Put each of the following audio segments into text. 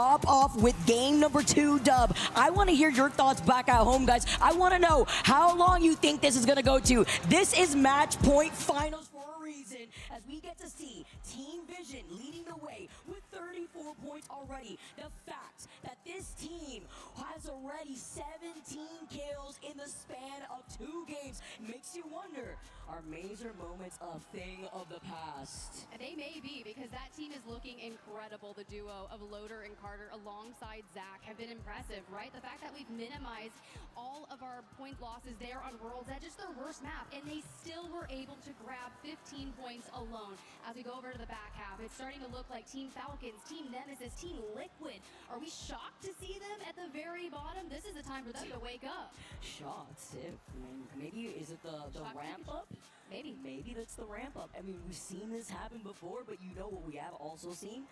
top off with game number 2, Dub. I want to hear your thoughts back at home, guys. I want to know how long you think this is going to go to. This is match point finals for a reason, as we get to see Team Vision leading the way with 34 points already. The fact that this team has already 17 kills in the span of 2 games makes you wonder, are major moments a thing of the past? And they may be, because that team is looking incredible. The duo of Loader and Carter alongside Zach have been impressive, right? The fact that we've minimized all of our point losses there on World's Edge, it's their worst map, and they still were able to grab 15 points alone. As we go over to the back half, it's starting to look like Team Falcons, Team Nemesis, Team Liquid. Are we shocked to see them at the very bottom? This is the time for them to wake up. Shocked, if maybe is it the ramp up? Maybe that's the ramp up. I mean, we've seen this happen before, but you know what we have also seen?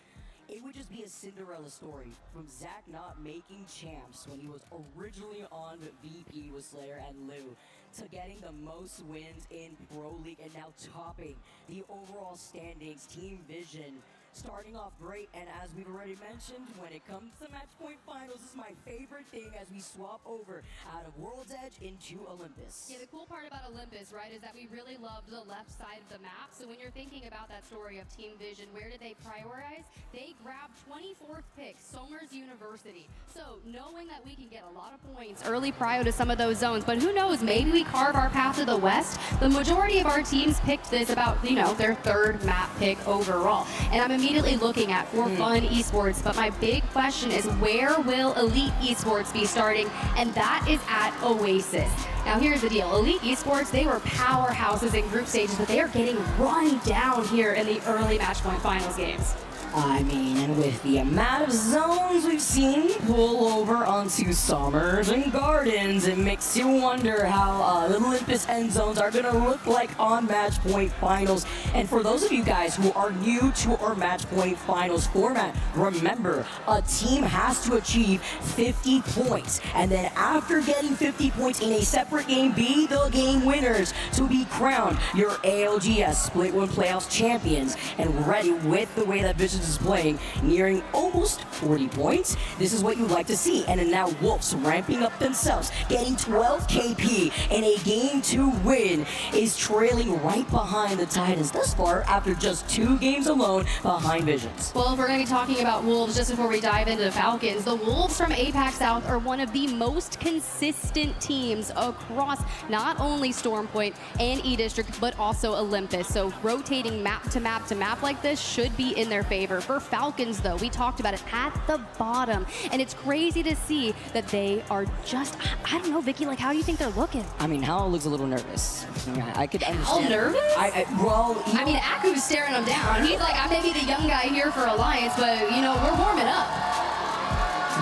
It would just be a Cinderella story from Zach not making champs when he was originally on VP with Slayer and Lou, to getting the most wins in Pro League and now topping the overall standings. Team Vision starting off great, and as we've already mentioned, when it comes to match point finals, this is my favorite thing as we swap over out of World's Edge into Olympus. Yeah, the cool part about Olympus, right, is that we really love the left side of the map. So when you're thinking about that story of Team Vision, where did they prioritize? They grabbed 24th pick, Somers University. So knowing that we can get a lot of points early prio to some of those zones, but who knows, maybe we carve our path to the west. The majority of our teams picked this about, you know, their 3rd map pick overall. And I'm immediately looking at For Fun Esports, but my big question is, where will Elite Esports be starting? And that is at Oasis. Now here's the deal, Elite Esports, they were powerhouses in group stages, but they are getting run down here in the early match point finals games. I mean, and with the amount of zones we've seen pull over onto Summers and Gardens, it makes you wonder how the Olympus end zones are going to look like on match point finals. And for those of you guys who are new to our match point finals format, remember, a team has to achieve 50 points. And then after getting 50 points in a separate game, be the game winners to be crowned your ALGS Split 1 Playoffs champions. And ready with the way that Vision is playing, nearing almost 40 points. This is what you'd like to see. And then now Wolves ramping up themselves, getting 12 KP in a game 2 win, is trailing right behind the Titans thus far after just 2 games alone behind Visions. Well, if we're going to be talking about Wolves just before we dive into the Falcons, the Wolves from APAC South are one of the most consistent teams across not only Stormpoint and E-District, but also Olympus. So rotating map to map to map like this should be in their favor. For Falcons, though, we talked about it at the bottom, and it's crazy to see that they are just, I don't know, Vicky, like, how do you think they're looking? I mean, Hal looks a little nervous. I could understand. All nervous? I mean, Aku's staring him down. He's like, I may be the young guy here for Alliance, but, you know, we're warming up.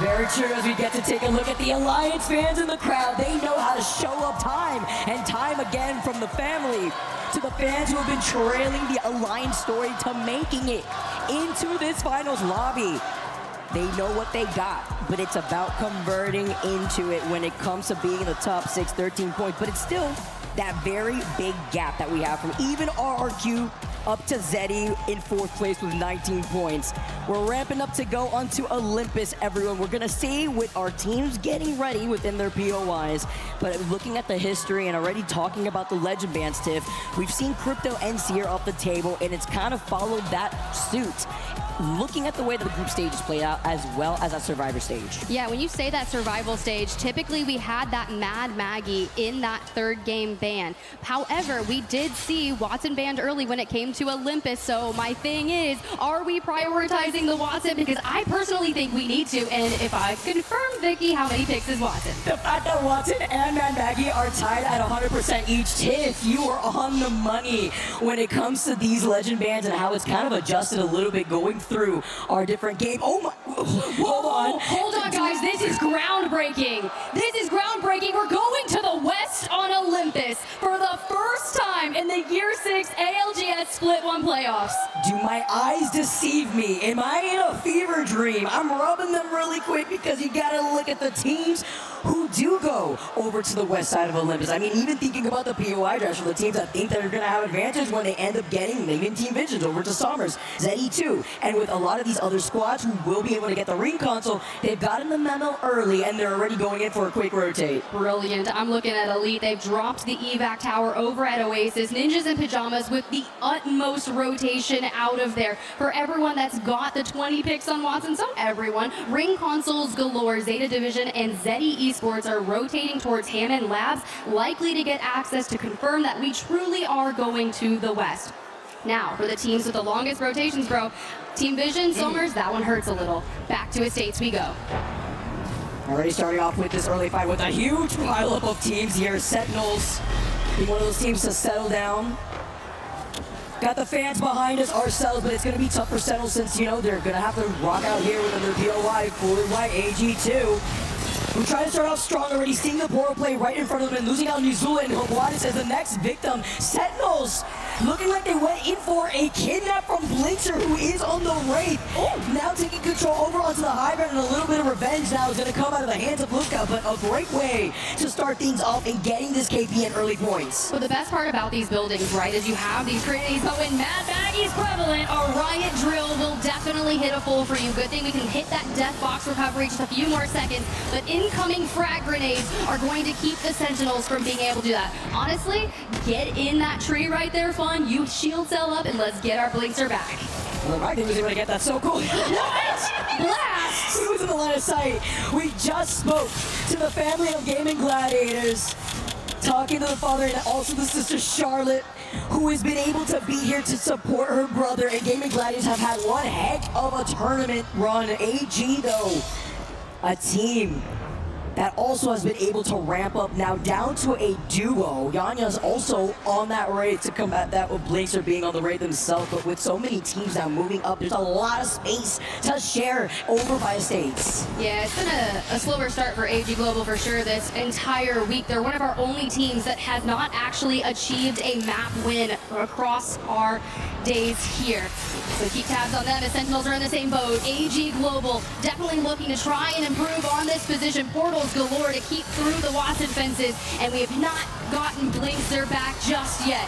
Very true, as we get to take a look at the Alliance fans in the crowd. They know how to show up time and time again, from the family to the fans who have been trailing the Alliance story to making it into this finals lobby. They know what they got, but it's about converting into it when it comes to being in the top 6, 13 points. But it's still that very big gap that we have from even RRQ up to Zeddy in 4th place with 19 points. We're ramping up to go onto Olympus, everyone. We're gonna see with our teams getting ready within their POIs, but looking at the history and already talking about the Legend Bands, Tiff, we've seen Crypto and Seer off the table, and it's kind of followed that suit. Looking at the way that the group stage is played out, as well as that Survivor stage. Yeah, when you say that survival stage, typically we had that Mad Maggie in that 3rd game ban. However, we did see Watson banned early when it came to Olympus, so my thing is, are we prioritizing the Watson? Because I personally think we need to, and if I confirm, Vicky, how many picks is Watson? The fact that Watson and Mad Maggie are tied at 100% each, Tiff, you are on the money when it comes to these Legend Bands and how it's kind of adjusted a little bit going through our different game. Oh my, hold on guys, this is groundbreaking. This is groundbreaking. We're going to the west on Olympus for the first time in the year 6 ALGS split one playoffs. Do my eyes deceive me? Am I in a fever dream? I'm rubbing them really quick because you gotta look at the teams who do go over to the west side of Olympus. I mean, even thinking about the POI draft for the teams that think that are gonna have advantage when they end up getting maybe Team Visions over to Somers, ZE2, and with a lot of these other squads who will be able to get the ring console, they've gotten the memo early and they're already going in for a quick rotate. Brilliant. I'm looking at Elite. They've dropped the evac tower over at Oasis. Ninjas in pajamas with the utmost rotation out of there. For everyone that's got the 20 picks on Watson, so everyone, ring consoles galore. Zeta Division and ZE Esports are rotating towards Hammond Labs, likely to get access to confirm that we truly are going to the west. Now, for the teams with the longest rotations, bro, Team Vision, Somers, that one hurts a little. Back to Estates we go. Already starting off with this early fight with a huge pileup of teams here. Sentinels being one of those teams to settle down. Got the fans behind us ourselves, but it's going to be tough for Sentinels since, you know, they're going to have to rock out here with their POI, fully white AG2. We try to start off strong already, seeing the portal play right in front of them and losing out Nizula and Hobladis as the next victim. Sentinels looking like they went in for a kidnap from Blitzer, who is on the Wraith. Now taking control over onto the high ground, and a little bit of revenge now is going to come out of the hands of Lookout, but a great way to start things off and getting this KP at early points. But the best part about these buildings, right, is you have these trinities, but when Mad Maggie's prevalent, a riot drill will definitely hit a full for you. Good thing we can hit that death box recovery just a few more seconds, but incoming frag grenades are going to keep the Sentinels from being able to do that. Honestly, get in that tree right there, Fun. You shield cell up and let's get our Blitzer back. Well, I was able to get that so cool. What? Blast! He was in the line of sight. We just spoke to the family of Gaming Gladiators, talking to the father and also the sister Charlotte, who has been able to be here to support her brother. And Gaming Gladiators have had one heck of a tournament run. AG, though, a team that also has been able to ramp up now down to a duo. Yanya's also on that raid to combat that with Blitzer being on the raid themselves, but with so many teams now moving up, there's a lot of space to share over by Estates. Yeah, it's been a slower start for AG Global for sure this entire week. They're one of our only teams that has not actually achieved a map win across our days here. So keep tabs on them as Sentinels are in the same boat. AG Global definitely looking to try and improve on this position. Portals galore to keep through the Watson fences, and we have not gotten Blitzer back just yet.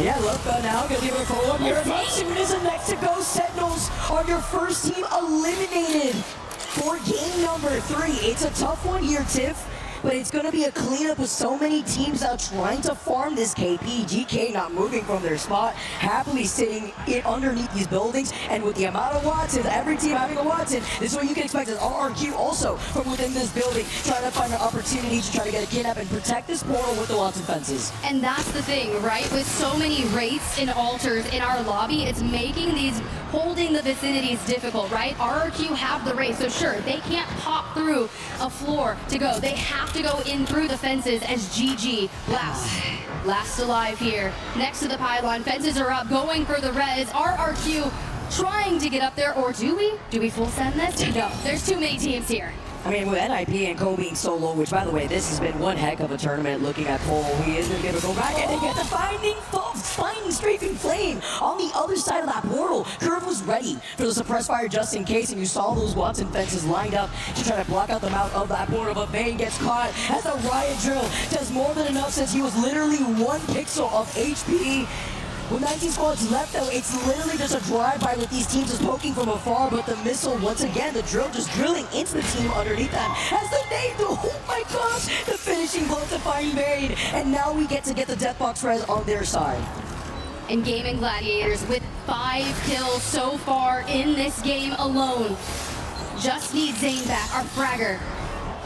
Yeah, look, now gonna give it a follow-up here. As soon as the next to go, Sentinels are your first team eliminated for game number 3. It's a tough one here, Tiff, but it's gonna be a cleanup with so many teams out trying to farm this KP. GK not moving from their spot, happily sitting underneath these buildings, and with the amount of Watsons, every team having a Watson, this is what you can expect as RRQ also from within this building, trying to find an opportunity to try to get a kidnap and protect this portal with the Watson fences. And that's the thing, right? With so many wraiths and altars in our lobby, it's making these holding the vicinities difficult, right? RRQ have the wraith, so sure, they can't pop through a floor to go. They have to go in through the fences as GG last alive here. Next to the pylon, fences are up, going for the res. RRQ trying to get up there, or do we? Do we full send this? No, there's too many teams here. I mean, with NIP and Cole being so low, which, by the way, this has been one heck of a tournament looking at Cole. He is going to be able to go back and they get the finding strafing flame on the other side of that portal. Curve was ready for the suppressed fire just in case, and you saw those Watson fences lined up to try to block out the mouth of that portal, but Vayne gets caught as the riot drill does more than enough since he was literally 1 pixel of HP. With 19 squads left, though, it's literally just a drive-by with these teams just poking from afar, but the missile, once again, the drill just drilling into the team underneath that. As the nade, oh my gosh, the finishing blow to find Vayne, and now we get to get the Deathbox res on their side. And Gaming Gladiators with 5 kills so far in this game alone. Just need Zane back, our fragger.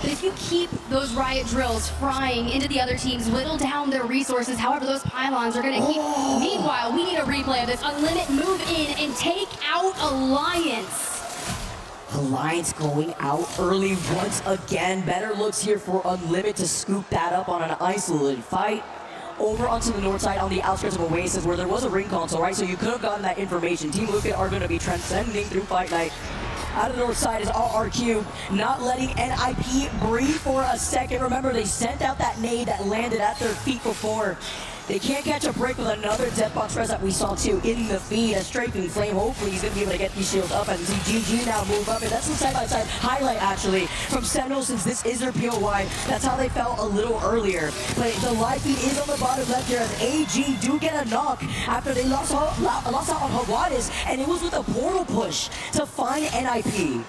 But if you keep those riot drills frying into the other teams, whittle down their resources, however, those pylons are going to keep. Meanwhile, we need a replay of this. Unlimit, move in and take out Alliance. Alliance going out early once again. Better looks here for Unlimit to scoop that up on an isolated fight. Over onto the north side on the outskirts of Oasis where there was a ring console, right? So you could have gotten that information. Team Luca are going to be transcending through Fight Night. Out of the north side is RRQ, not letting NIP breathe for a second. Remember, they sent out that nade that landed at their feet before. They can't catch a break with another death box res that we saw too in the feed. As Strafing Flame, hopefully he's going to be able to get these shields up. And see GG now move up. And that's some side-by-side highlight actually from Sentinel, since this is their POY. That's how they felt a little earlier. But the live feed is on the bottom left here as AG do get a knock after they lost out on Hawades. And it was with a portal push to find NIP.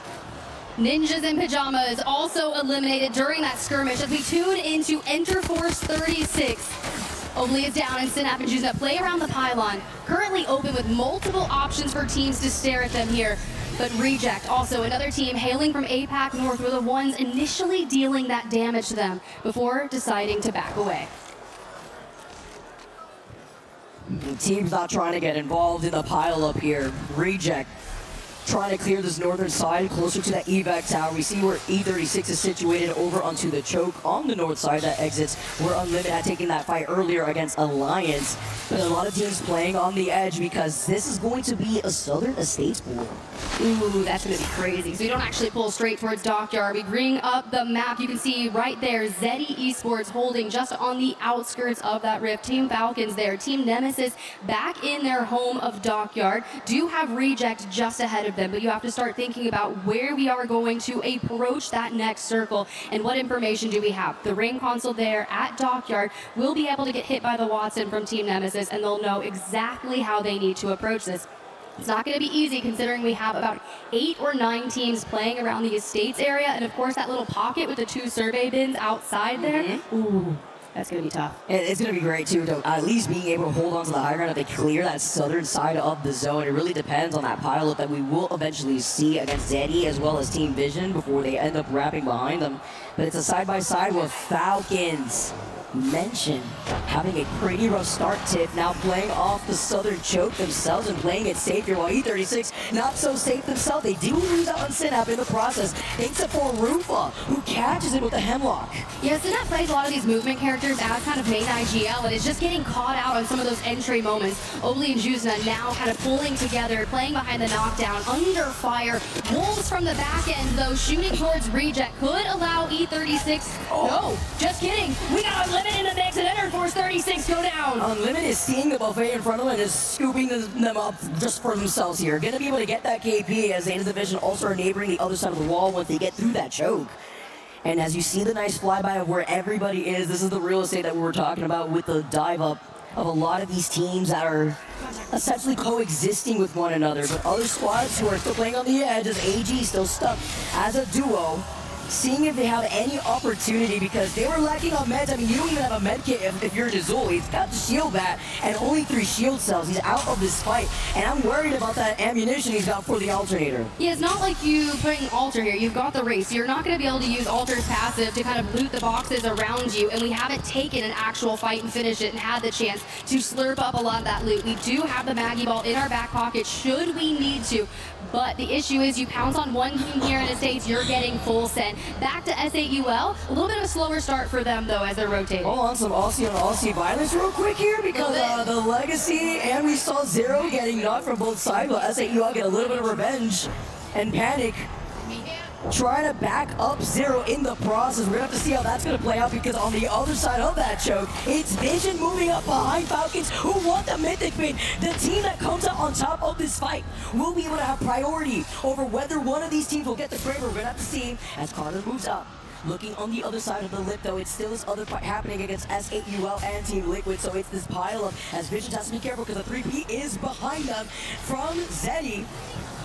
Ninjas in Pajamas also eliminated during that skirmish as we tune into Enter Force 36. Oakley is down and Synap and choosing to play around the pylon. Currently open with multiple options for teams to stare at them here. But Reject, also another team hailing from APAC North, were the ones initially dealing that damage to them before deciding to back away. The team's not trying to get involved in the pile up here. Reject trying to clear this northern side closer to that evac tower. We see where E36 is situated over onto the choke on the north side that exits. We're Unlimited at taking that fight earlier against Alliance. But a lot of teams playing on the edge because this is going to be a Southern Estates pool. Ooh, that's going to be crazy. So we don't actually pull straight towards Dockyard. We bring up the map. You can see right there, Zeddy Esports holding just on the outskirts of that rift. Team Falcons there. Team Nemesis back in their home of Dockyard. Do have Reject just ahead of them, but you have to start thinking about where we are going to approach that next circle and what information do we have. The ring console there at Dockyard will be able to get hit by the Watson from Team Nemesis, and they'll know exactly how they need to approach this. It's not going to be easy considering we have about 8 or 9 teams playing around the Estates area, and of course that little pocket with the 2 survey bins outside there. Ooh, that's going to be tough. It's going to be great too, to at least being able to hold on to the high ground if they clear that southern side of the zone. It really depends on that pilot that we will eventually see against Zeddy as well as Team Vision before they end up wrapping behind them. But it's a side-by-side with Falcons. Mention having a pretty rough start. Tip now playing off the southern choke themselves and playing it safe here, while E36 not so safe themselves. They do lose out on Synap in the process thanks to poor Rufa, who catches it with a hemlock. Yeah, Synap plays a lot of these movement characters as kind of main IGL, and it's just getting caught out on some of those entry moments. Oakley and Juzna now kind of pulling together, playing behind the knockdown, under fire. Wolves from the back end, though, shooting towards Reject could allow E36. No, just kidding. We got Unlimited in the mix, and Enter Force 36 go down. Unlimited is seeing the buffet in front of them and is scooping them up just for themselves here. Gonna be able to get that KP as they end the division also are neighboring the other side of the wall once they get through that choke. And as you see the nice flyby of where everybody is, this is the real estate that we were talking about with the dive up of a lot of these teams that are essentially coexisting with one another. But other squads who are still playing on the edge, as AG still stuck as a duo, seeing if they have any opportunity because they were lacking on meds. I mean, you don't even have a med kit if you're Dazul. He's got the shield bat and only 3 shield cells. He's out of this fight, and I'm worried about that ammunition he's got for the alternator. Yeah, it's not like you putting Alter here. You've got the race. You're not going to be able to use Alter's passive to kind of loot the boxes around you, and we haven't taken an actual fight and finished it and had the chance to slurp up a lot of that loot. We do have the Maggie Ball in our back pocket should we need to, but the issue is you pounce on one team here in the States, you're getting full send. Back to S8UL, a little bit of a slower start for them though as they're rotating. Hold on, some Aussie on Aussie violence real quick here because the Legacy and we saw Zero getting knocked from both sides, but S8UL get a little bit of revenge and panic. Trying to back up Zero in the process. We're gonna have to see how that's gonna play out because on the other side of that choke, it's Vision moving up behind Falcons who want the Mythic Pin. The team that comes out on top of this fight will be able to have priority over whether one of these teams will get the Kraber. We're gonna have to see as Carter moves up. Looking on the other side of the lip, though, it's still this other fight happening against S8UL and Team Liquid, so it's this pile up as Vision has to be careful because the 3P is behind them from Zeddy.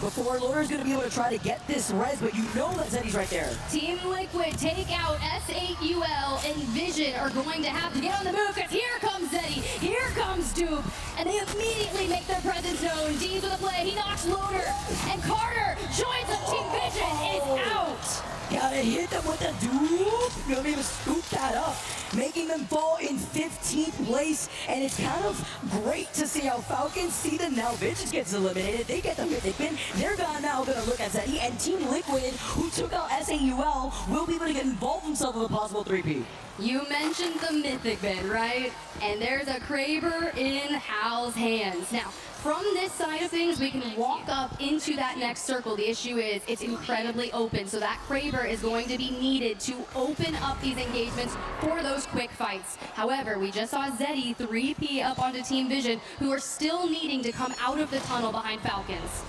Before Laura's going to be able to try to get this res, but you know that Zeddy's right there. Team Liquid take out S8UL and Vision are going to have to get on the move because here comes Zeddy, here comes Dupe, and they immediately make their presence known. Dean's with a play, he knocks Loader, and Carter joins up. Team Vision is out. Gotta hit them with the Dupe. Gonna be able to scoop that up, making them fall in 15th place. And it's kind of great to see how Falcons see that now Vision gets eliminated. They get the Mythic Pin. They're now gonna look at Zeddy, and Team Liquid, who took out S8UL, will be able to get involved themselves with a possible 3P. You mentioned the Mythic Pin, right? And there's a Kraber in Hal's hands. Now, From this side of things, we can walk up into that next circle. The issue is it's incredibly open, so that Kraber is going to be needed to open up these engagements for those quick fights. However, we just saw Zeddy 3P up onto Team Vision, who are still needing to come out of the tunnel behind Falcons.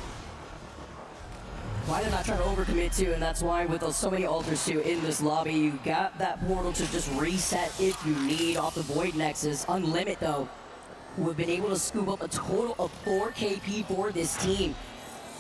Why they're not trying to overcommit too, and that's why with so many alters too in this lobby, you got that portal to just reset if you need off the Void Nexus. Unlimit though, who have been able to scoop up a total of 4 KP for this team.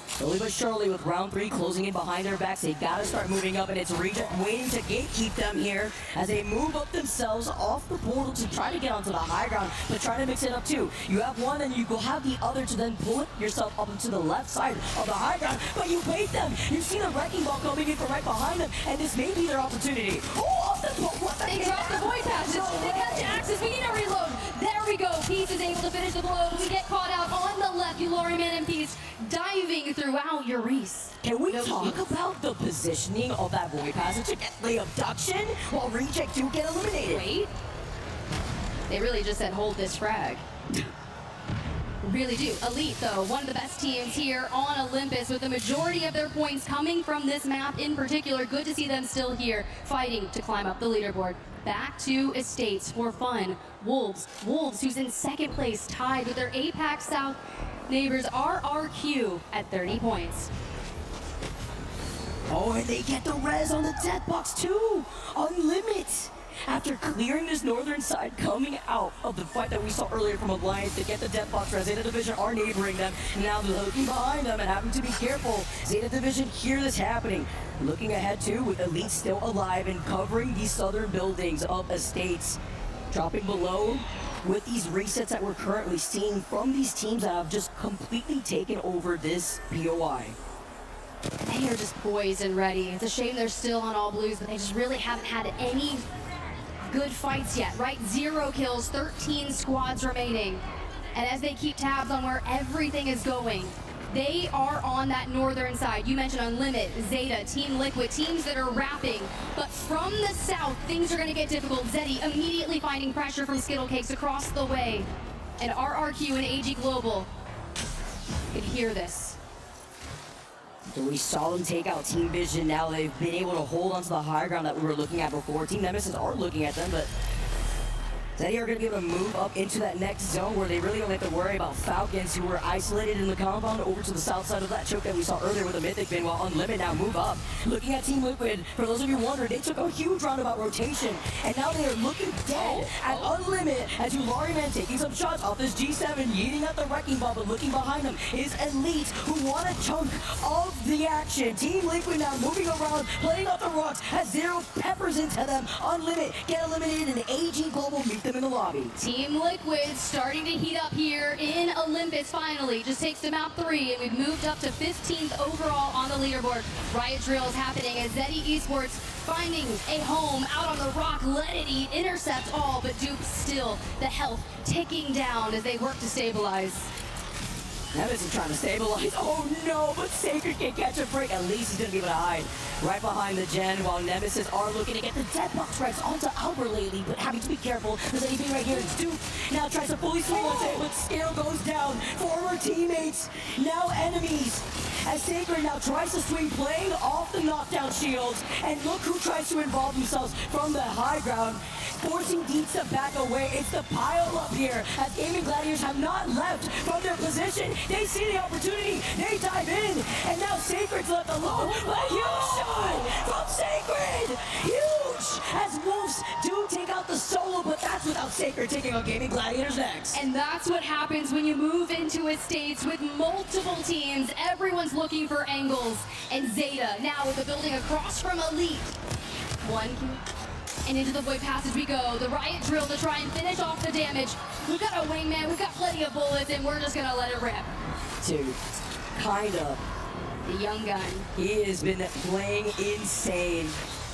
Slowly but surely with round 3 closing in behind their backs, they gotta start moving up, and it's Reject waiting to gatekeep them here as they move up themselves off the portal to try to get onto the high ground, but try to mix it up too. You have one and you go have the other to then pull yourself up into the left side of the high ground, but you bait them. You see the Wrecking Ball coming in from right behind them, and this may be their opportunity. Oh, off the what the They drop the Void Passage. They catch Axis. We need to reload. There we go. Peace is able to finish the blow. We get caught out on the left. Yulariman and Peace diving throughout Urice. Can we talk about the positioning of that Void Passage to get the abduction while Reject do get eliminated? Wait. They really just said hold this frag. Really do. Elite, though, one of the best teams here on Olympus, with the majority of their points coming from this map in particular. Good to see them still here, fighting to climb up the leaderboard. Back to Estates for fun. Wolves, who's in second place, tied with their APAC South neighbors RRQ at 30 points. Oh, and they get the res on the death box too! Unlimit! After clearing this northern side, coming out of the fight that we saw earlier from Alliance to get the death box res, Zeta Division are neighboring them. Now they're looking behind them and having to be careful. Zeta Division hear this happening. Looking ahead too, with Elite still alive and covering these southern buildings of Estates. Dropping below with these resets that we're currently seeing from these teams that have just completely taken over this POI. They are just poised and ready. It's a shame they're still on all blues, but they just really haven't had any good fights yet, right? 0 kills, 13 squads remaining. And as they keep tabs on where everything is going, they are on that northern side. You mentioned Unlimit, Zeta, Team Liquid, teams that are wrapping. But from the south, things are going to get difficult. Zeddy immediately finding pressure from Skittlecakes across the way. And RRQ and AG Global can hear this. So we saw them take out Team Vision. Now they've been able to hold onto the high ground that we were looking at before. Team Nemesis are looking at them, but Zeddy are going to be able to move up into that next zone where they really don't have to worry about Falcons, who were isolated in the compound over to the south side of that choke that we saw earlier with the Mythic bin, while Unlimited now move up. Looking at Team Liquid, for those of you wondering, they took a huge roundabout rotation, and now they are looking dead at Unlimited as Yulariman taking some shots off this G7, yeeting at the Wrecking Ball, but looking behind them is Elite, who want a chunk of the action. Team Liquid now moving around, playing off the rocks as Zero peppers into them. Unlimited get eliminated, and AG Global meet them in the lobby. Team Liquid starting to heat up here in Olympus finally. Just takes them out 3, and we've moved up to 15th overall on the leaderboard. Riot drill is happening as Zeddy Esports finding a home out on the rock. Let it eat, intercepts all, but Dupe still the health ticking down as they work to stabilize. Nemesis trying to stabilize. Oh no, but Sacred can't catch a break. At least he's gonna be able to hide right behind the gen, while Nemesis are looking to get the death box reps onto Albert lately, but having to be careful because anything right here is Duke. Now tries to fully swing on it, but Scale goes down. Former teammates, now enemies. As Sacred now tries to swing, playing off the knockdown shields, and look who tries to involve themselves from the high ground, forcing Deeds to back away. It's the pile up here as Gaming Gladiators have not left from their position. They see the opportunity, they dive in, and now Sacred's left alone. But a huge shot from Sacred! Huge! As Wolves do take out the solo, but that's without Sacred taking on Gaming Gladiators next. And that's what happens when you move into Estates with multiple teams. Everyone's looking for angles. And Zeta now with the building across from Elite. 1 kill. And into the Void Passage we go. The Riot drill to try and finish off the damage. We've got a wingman, we've got plenty of bullets, and we're just gonna let it rip. Dude, kinda. The young gun. He has been playing insane.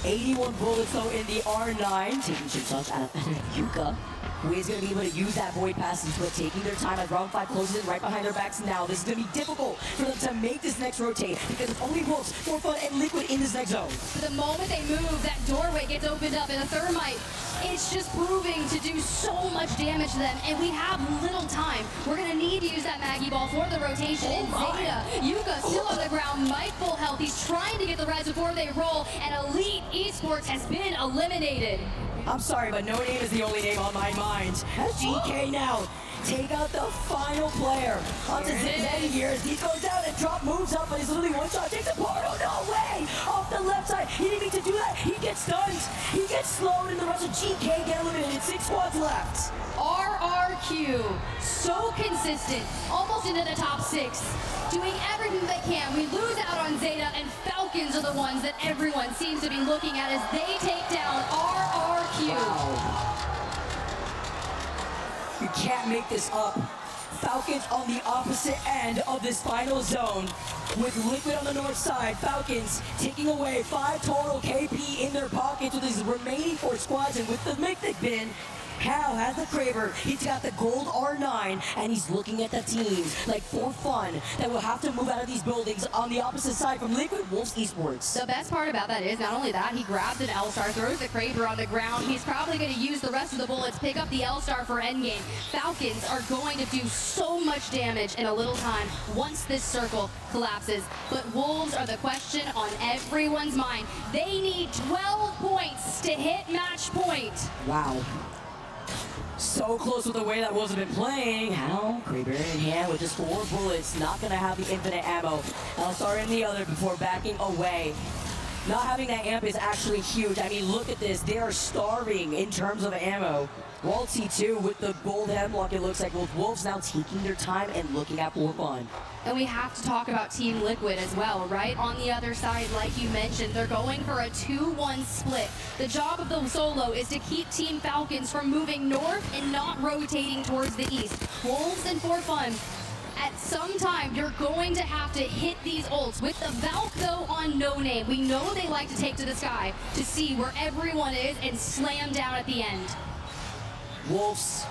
81 bullets though in the R9, taking chip shots out of Yuka, who is going to be able to use that Void Passage, but taking their time as round 5 closes in right behind their backs now. This is going to be difficult for them to make this next rotate because it's only Wolves, For Fun, and Liquid in this next zone. The moment they move, that doorway gets opened up, and the Thermite It's just proving to do so much damage to them, and we have little time. We're going to need to use that Maggie Ball for the rotation. And Zeta, Yuka still on the ground, Mike full health. He's trying to get the res before they roll, and Elite Esports has been eliminated. I'm sorry, but no name is the only name on my mind. As GK now take out the final player. Onto Zidane here as he goes down and drop moves up, but he's literally one shot. Takes a portal, no way! Off the left side, he didn't need to do that. He gets stunned, he gets slowed, and the rest of GK get eliminated. 6 squads left. RRQ, so consistent, almost into the top 6, doing everything they can. We lose out on Zeta, and Falcons are the ones that everyone seems to be looking at as they take down RRQ. Wow. You can't make this up. Falcons on the opposite end of this final zone with Liquid on the north side. Falcons taking away 5 total KP in their pockets with his remaining 4 squads, and with the Mythic bin, Hal has the Kraber, he's got the gold R9, and he's looking at the teams like for fun that will have to move out of these buildings on the opposite side from Liquid Wolves Esports. The best part about that is not only that, he grabs an L-Star, throws the Kraber on the ground. He's probably going to use the rest of the bullets, pick up the L-Star for endgame. Falcons are going to do so much damage in a little time once this circle collapses. But Wolves are the question on everyone's mind. They need 12 points to hit match point. Wow. So close with the way that Wolves have been playing. Hal, Kraber in hand with just 4 bullets. Not going to have the infinite ammo. L-Star in the other before backing away. Not having that amp is actually huge. I mean, look at this. They are starving in terms of ammo. Wall T2 with the gold hemlock, it looks like, with Wolves now taking their time and looking at for fun. And we have to talk about Team Liquid as well, right? On the other side, like you mentioned, they're going for a 2-1 split. The job of the solo is to keep Team Falcons from moving north and not rotating towards the east. Wolves and for fun, at some time, you're going to have to hit these ults. With the Valk, though, on No Name, we know they like to take to the sky to see where everyone is and slam down at the end. Wolves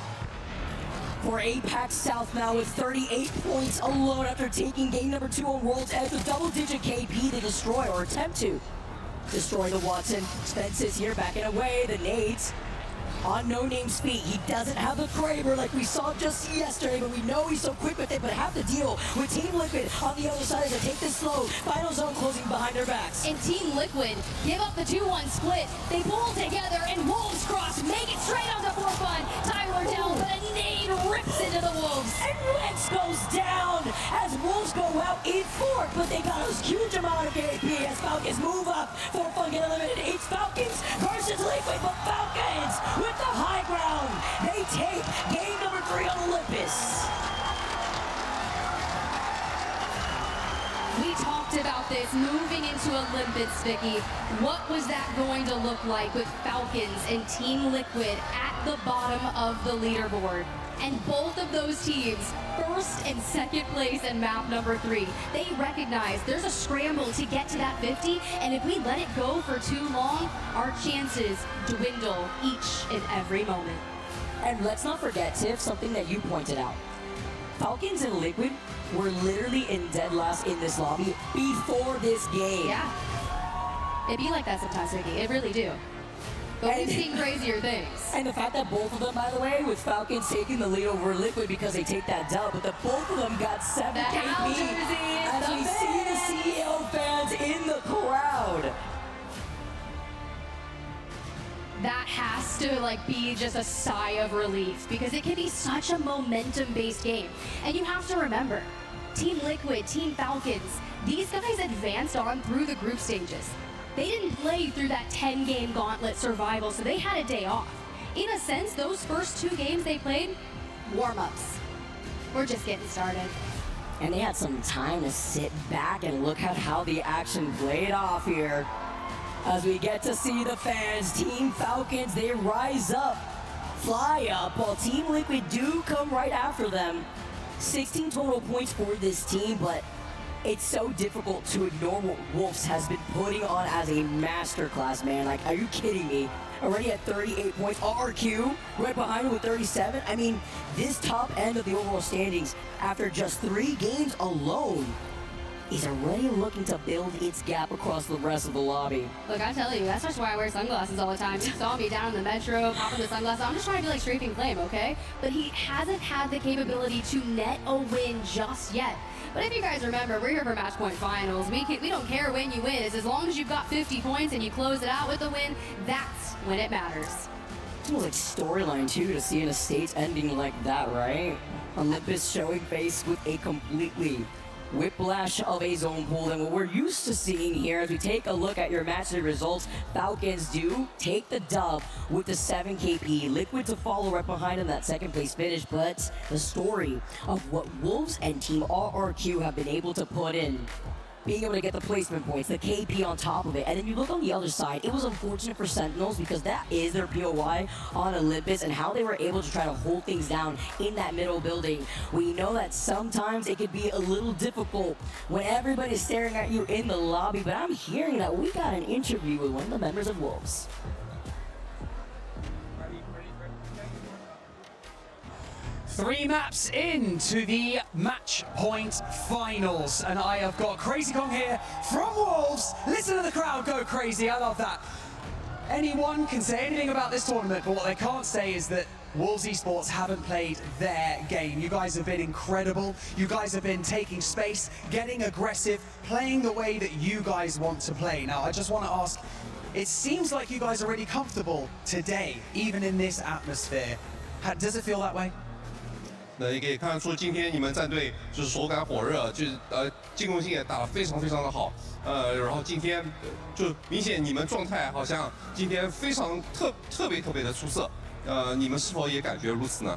for Apex South now with 38 points alone after taking game number 2 on World's Edge with double-digit KP to destroy, or attempt to destroy the Watson. Spence is here backing away, the nades on No Name's feet. He doesn't have the Kraber like we saw just yesterday, but we know he's so quick with it, but have to deal with Team Liquid on the other side as they take this slow. Final zone closing behind their backs. And Team Liquid give up the 2-1 split. They pull together and Wolves cross, make it straight onto for fun. Tyler down, but a nade rips into the Wolves. And Rex goes down as Wolves go out in 4, but they got a huge amount of KP as Falcons move up. For fun get eliminated. It's Falcons versus Liquid, but Falcons with the high ground. They take game number 3 on Olympus. We talked about this moving into Olympus, Vicky. What was that going to look like with Falcons and Team Liquid at the bottom of the leaderboard? And both of those teams, first and second place in map number 3, they recognize there's a scramble to get to that 50, and if we let it go for too long, our chances dwindle each and every moment. And let's not forget, Tiff, something that you pointed out. Falcons and Liquid were literally in dead last in this lobby before this game. Yeah. It be like that sometimes, Vicky. It really do. But we've seen crazier things. And the fact that both of them, by the way, with Falcons taking the lead over Liquid because they take that dub, but that both of them got 7 KP as we see the CEO fans in the crowd. That has to be just a sigh of relief because it can be such a momentum-based game. And you have to remember, Team Liquid, Team Falcons, these guys advanced on through the group stages. They didn't play through that 10-game gauntlet survival, so they had a day off. In a sense, those first 2 games they played, warm-ups. We're just getting started. And they had some time to sit back and look at how the action played off here. As we get to see the fans, Team Falcons, they rise up, fly up, while Team Liquid do come right after them. 16 total points for this team, but it's so difficult to ignore what Wolves has been putting on as a masterclass, man. Like, are you kidding me? Already at 38 points, RQ right behind him with 37. I mean, this top end of the overall standings after just 3 games alone is already looking to build its gap across the rest of the lobby. Look, I tell you, that's just why I wear sunglasses all the time. You saw me down in the metro, popping the sunglasses. I'm just trying to be like Strafing Flame, okay? But he hasn't had the capability to net a win just yet. But if you guys remember, we're here for match point finals. We don't care when you win. It's as long as you've got 50 points and you close it out with a win, that's when it matters. It's almost like storyline too to see an Estates ending like that, right? Olympus showing face with a completely whiplash of a zone pool than what we're used to seeing here. As we take a look at your match day results, Falcons do take the dub with the 7 KP. Liquid to follow right behind in that second place finish, but the story of what Wolves and Team RRQ have been able to put in, being able to get the placement points, the KP on top of it. And then you look on the other side, it was unfortunate for Sentinels because that is their POI on Olympus and how they were able to try to hold things down in that middle building. We know that sometimes it could be a little difficult when everybody's staring at you in the lobby, but I'm hearing that we got an interview with one of the members of Wolves. 3 maps into the match point finals, and I have got Crazy Kong here from Wolves. Listen to the crowd go crazy. I love that. Anyone can say anything about this tournament, but what they can't say is that Wolves Esports haven't played their game. You guys have been incredible. You guys have been taking space, getting aggressive, playing the way that you guys want to play. Now, I just want to ask, it seems like you guys are really comfortable today, even in this atmosphere. Does it feel that way? 那也可以看得出，今天你们战队就是手感火热，就是进攻性也打得非常非常的好，然后今天就明显你们状态好像今天非常特别的出色，你们是否也感觉如此呢？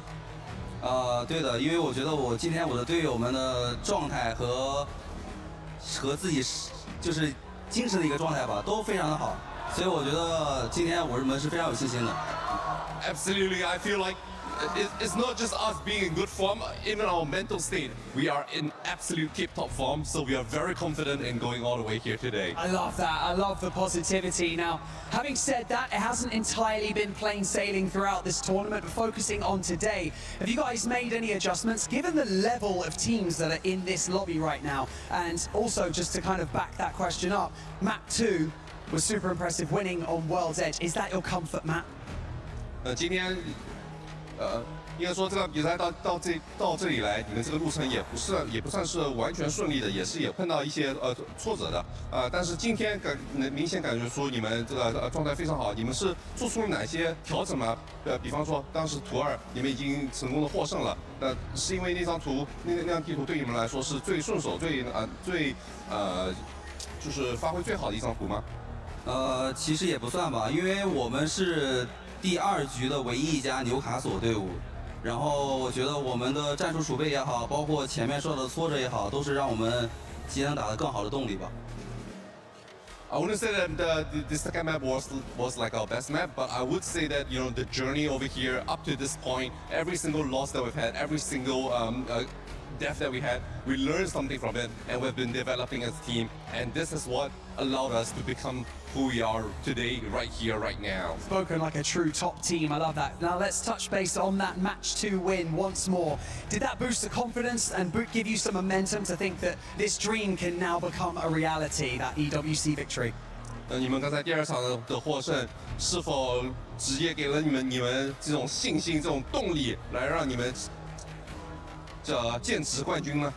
对的，因为我觉得今天我的队友们的状态和自己就是精神的一个状态吧，都非常的好，所以我觉得今天我们是非常有信心的。Absolutely, I feel like it's not just us being in good form, even our mental state. We are in absolute tip-top form, so we are very confident in going all the way here today. I love that. I love the positivity. Now, having said that, it hasn't entirely been plain sailing throughout this tournament, but focusing on today, have you guys made any adjustments, given the level of teams that are in this lobby right now? And also, just to kind of back that question up, map 2 was super impressive, winning on World's Edge. Is that your comfort map? 今天应该说这场比赛到这里来，你们这个路程也不算是完全顺利的，也碰到一些挫折的但是今天能明显感觉出你们这个状态非常好。你们是做出了哪些调整吗？比方说当时图2你们已经成功的获胜了，那是因为那张图那张地图对你们来说是最顺手、最就是发挥最好的一张图吗？其实也不算吧，因为我们是第2局的唯一一家纽卡索队伍，然后我觉得我们的战术储备也好，包括前面受到的挫折也好，都是让我们今天打得更好的动力吧。I wouldn't say that the second map was like our best map, but I would say that the journey over here up to this point, every single loss that we've had, every single death that we had, we learned something from it, and we've been developing as a team, and this is what allowed us to become who we are today, right here, right now. Spoken like a true top team. I love that. Now let's touch base on that match 2 win once more. Did that boost the confidence and give you some momentum to think that this dream can now become a reality, that EWC victory? 你们刚才第2场的获胜，是否直接给了你们这种信心、这种动力，来让你们坚持冠军呢？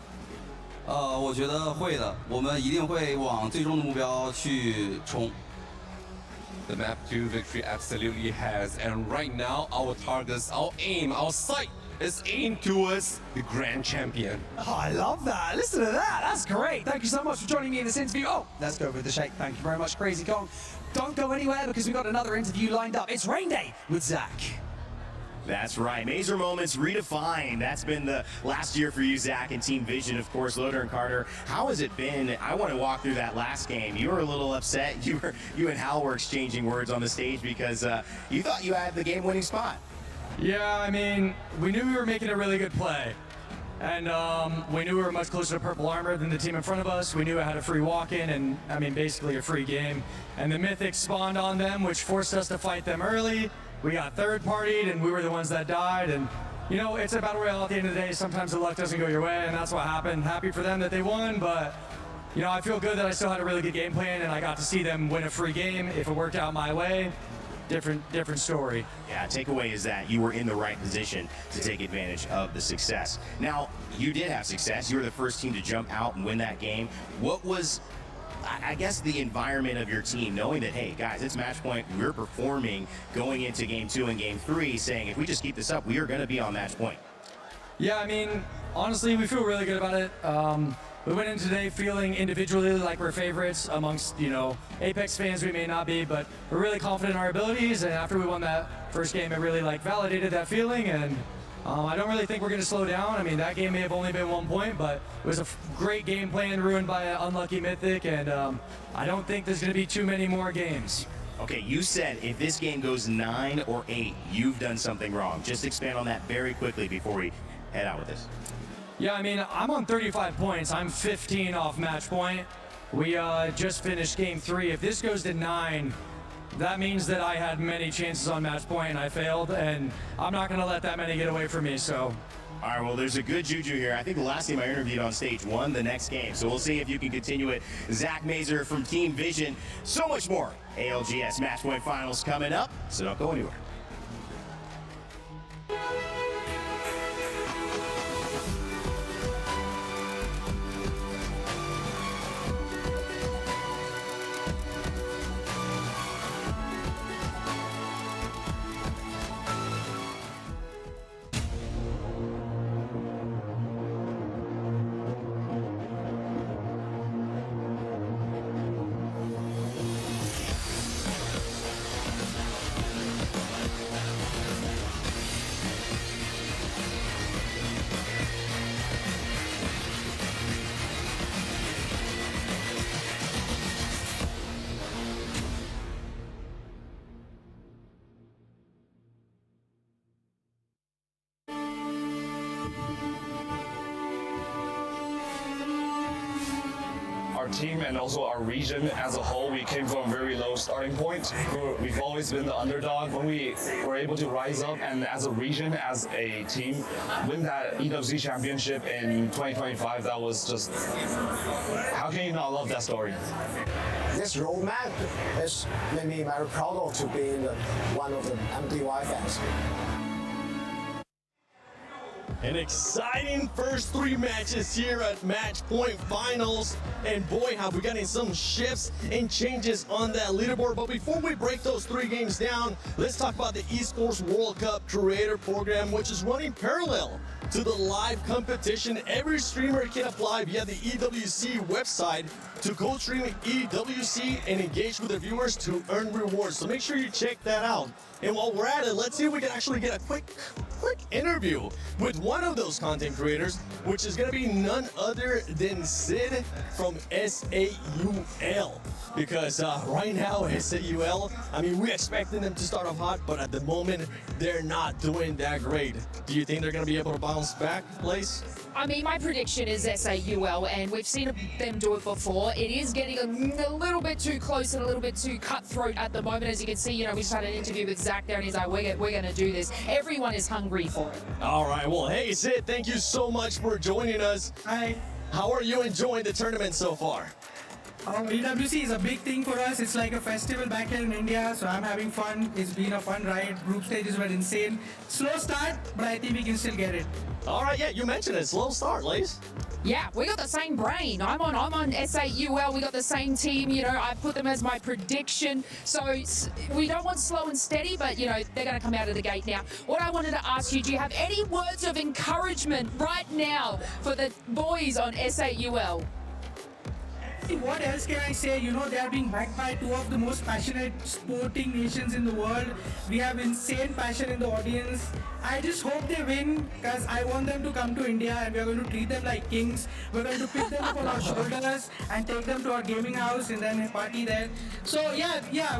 我觉得会的，我们一定会往最终的目标去冲。The map 2 victory absolutely has, and right now our targets, our aim, our sight is aimed towards the grand champion. Oh, I love that. Listen to that. That's great. Thank you so much for joining me in this interview. Oh, let's go with the shake. Thank you very much, Crazy Kong. Don't go anywhere because we've got another interview lined up. It's Rain Day with Zach. That's right. Major moments redefined. That's been the last year for you, Zach, and Team Vision, of course, Loader and Carter. How has it been? I want to walk through that last game. You were a little upset. You and Hal were exchanging words on the stage because you thought you had the game-winning spot. Yeah, I mean, we knew we were making a really good play. And we knew we were much closer to purple armor than the team in front of us. We knew it had a free walk-in and, I mean, basically a free game. And the Mythic spawned on them, which forced us to fight them early. We got third-partied, and we were the ones that died. And, it's a battle royale at the end of the day. Sometimes the luck doesn't go your way, and that's what happened. Happy for them that they won, but you know, I feel good that I still had a really good game plan and I got to see them win a free game. If it worked out my way, different story. Yeah, takeaway is that you were in the right position to take advantage of the success. Now, you did have success. You were the first team to jump out and win that game. What was, I guess, the environment of your team, knowing that, hey, guys, it's match point, we're performing going into game 2 and game 3, saying if we just keep this up, we are going to be on match point? Yeah, I mean, honestly, we feel really good about it. We went in today feeling individually like we're favorites amongst, you know, Apex fans. We may not be, but we're really confident in our abilities. And after we won that first game, it really like validated that feeling. And I don't really think we're going to slow down. I mean, that game may have only been 1 point, but it was a great game plan ruined by an unlucky Mythic. And I don't think there's going to be too many more games. Okay, you said if this game goes 9 or 8, you've done something wrong. Just expand on that very quickly before we head out with this. Yeah, I mean, I'm on 35 points. I'm 15 off match point. We just finished game 3. If this goes to 9, that means that I had many chances on match point and I failed, and I'm not going to let that many get away from me, so. All right, well, there's a good juju here. I think the last team I interviewed on stage won the next game, so we'll see if you can continue it. Zach Mazer from Team Vision. So much more. ALGS Match Point Finals coming up, so don't go anywhere. Our team and also our region as a whole, we came from a very low starting point. We've always been the underdog. When we were able to rise up and as a region, as a team, win that EWC championship in 2025, that was just, how can you not love that story? This roadmap has made me very proud of to be one of the MDY fans. An exciting first 3 matches here at Match Point Finals. And boy, have we gotten some shifts and changes on that leaderboard. But before we break those 3 games down, let's talk about the Esports World Cup Creator Program, which is running parallel to the live competition. Every streamer can apply via the EWC website to co-stream EWC and engage with the viewers to earn rewards. So make sure you check that out. And while we're at it, let's see if we can actually get a quick interview with one of those content creators, which is gonna be none other than Sid from SAUL. Because right now, SAUL, I mean, we're expecting them to start off hot, but at the moment, they're not doing that great. Do you think they're gonna be able to bounce back, Lace? I mean, my prediction is SAUL, and we've seen them do it before. It is getting a little bit too close and a little bit too cutthroat at the moment. As you can see, you know, we just had an interview with Zach there, and he's like, we're going to do this. Everyone is hungry for it. All right, well, hey, Sid, thank you so much for joining us. Hi. How are you enjoying the tournament so far? EWC is a big thing for us. It's like a festival back here in India, so I'm having fun. It's been a fun ride. Group stages were insane. Slow start, but I think we can still get it. All right, yeah, you mentioned it. Slow start, Lace. Yeah, we got the same brain. I'm on SAUL. We got the same team. You know, I put them as my prediction. So we don't want slow and steady, but you know they're going to come out of the gate now. What I wanted to ask you: do you have any words of encouragement right now for the boys on SAUL? What else can I say? You know, they are being backed by 2 of the most passionate sporting nations in the world. We have insane passion in the audience. I just hope they win because I want them to come to India and we are going to treat them like kings. We're going to pick them up on our shoulders and take them to our gaming house and then party there. So yeah,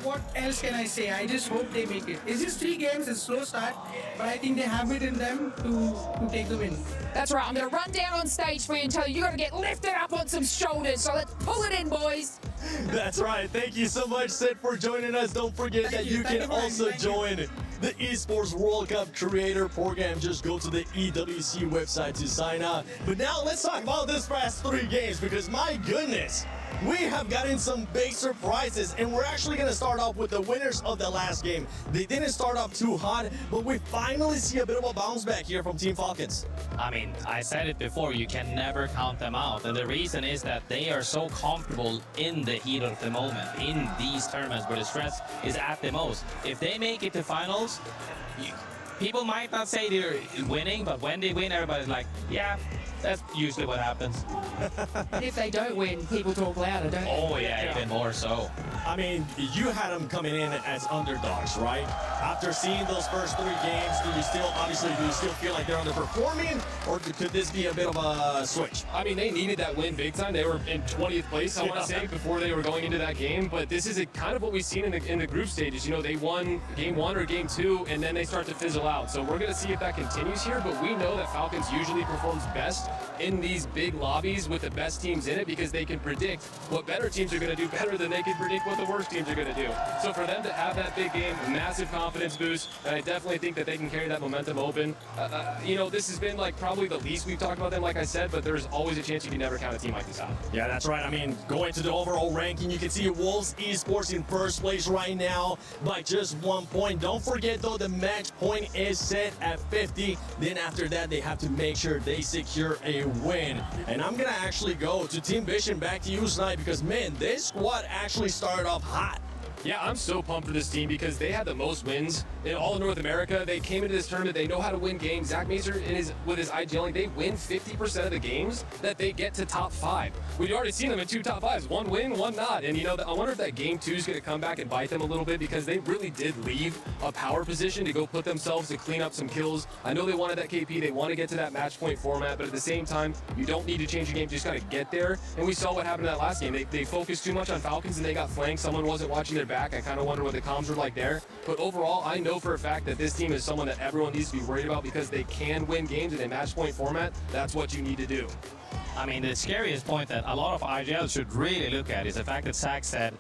what else can I say? I just hope they make it. It's just 3 games, it's a slow start, but I think they have it in them to take the win. That's right. I'm going to run down on stage for you and tell you got to get lifted up on some shoulders So let's pull it in, boys. That's right. Thank you so much, Sid, for joining us. Don't forget that you can also join the Esports World Cup Creator Program. Just go to the EWC website to sign up. But now let's talk about this past 3 games, because my goodness, we have gotten some big surprises, and we're actually going to start off with the winners of the last game. They didn't start off too hot, but we finally see a bit of a bounce back here from Team Falcons. I mean, I said it before, you can never count them out. And the reason is that they are so comfortable in the heat of the moment, in these tournaments where the stress is at the most. If they make it to finals, people might not say they're winning, but when they win, everybody's like, yeah, that's usually what happens. And if they don't win, people talk louder, don't they? Oh yeah, even more so. I mean, you had them coming in as underdogs, right? After seeing those first 3 games, do you still feel like they're underperforming, or could this be a bit of a switch? I mean, they needed that win big time. They were in 20th place, I want to say, before they were going into that game. But this is kind of what we've seen in the group stages. You know, they won game 1 or game 2, and then they start to fizzle out. So we're going to see if that continues here. But we know that Falcons usually performs best in these big lobbies with the best teams in it, because they can predict what better teams are going to do better than they can predict what the worst teams are going to do. So for them to have that big game, massive confidence boost, and I definitely think that they can carry that momentum open. You know, this has been like probably the least we've talked about them, like I said, but there's always a chance you can never count a team like this out. Yeah, that's right. I mean, going to the overall ranking, you can see Wolves Esports in first place right now by just 1 point. Don't forget, though, the match point is set at 50. Then after that, they have to make sure they secure a win. And I'm going to actually go to Team Vision, back to you, Snipe, because, man, this squad actually started off hot. Yeah, I'm so pumped for this team because they had the most wins in all of North America. They came into this tournament, they know how to win games. Zach Mazer, with his IGLing, they win 50% of the games that they get to top 5. We've already seen them in 2 top 5s, 1 win, 1 not. And, you know, I wonder if that game 2 is going to come back and bite them a little bit, because they really did leave a power position to go put themselves to clean up some kills. I know they wanted that KP, they want to get to that match point format, but at the same time, you don't need to change your game, you just got to get there. And we saw what happened in that last game. They focused too much on Falcons and they got flanked. Someone wasn't watching their back. I kind of wonder what the comms were like there. But overall, I know for a fact that this team is someone that everyone needs to be worried about, because they can win games in a match point format. That's what you need to do. I mean, the scariest point that a lot of IGL should really look at is the fact that Zach said,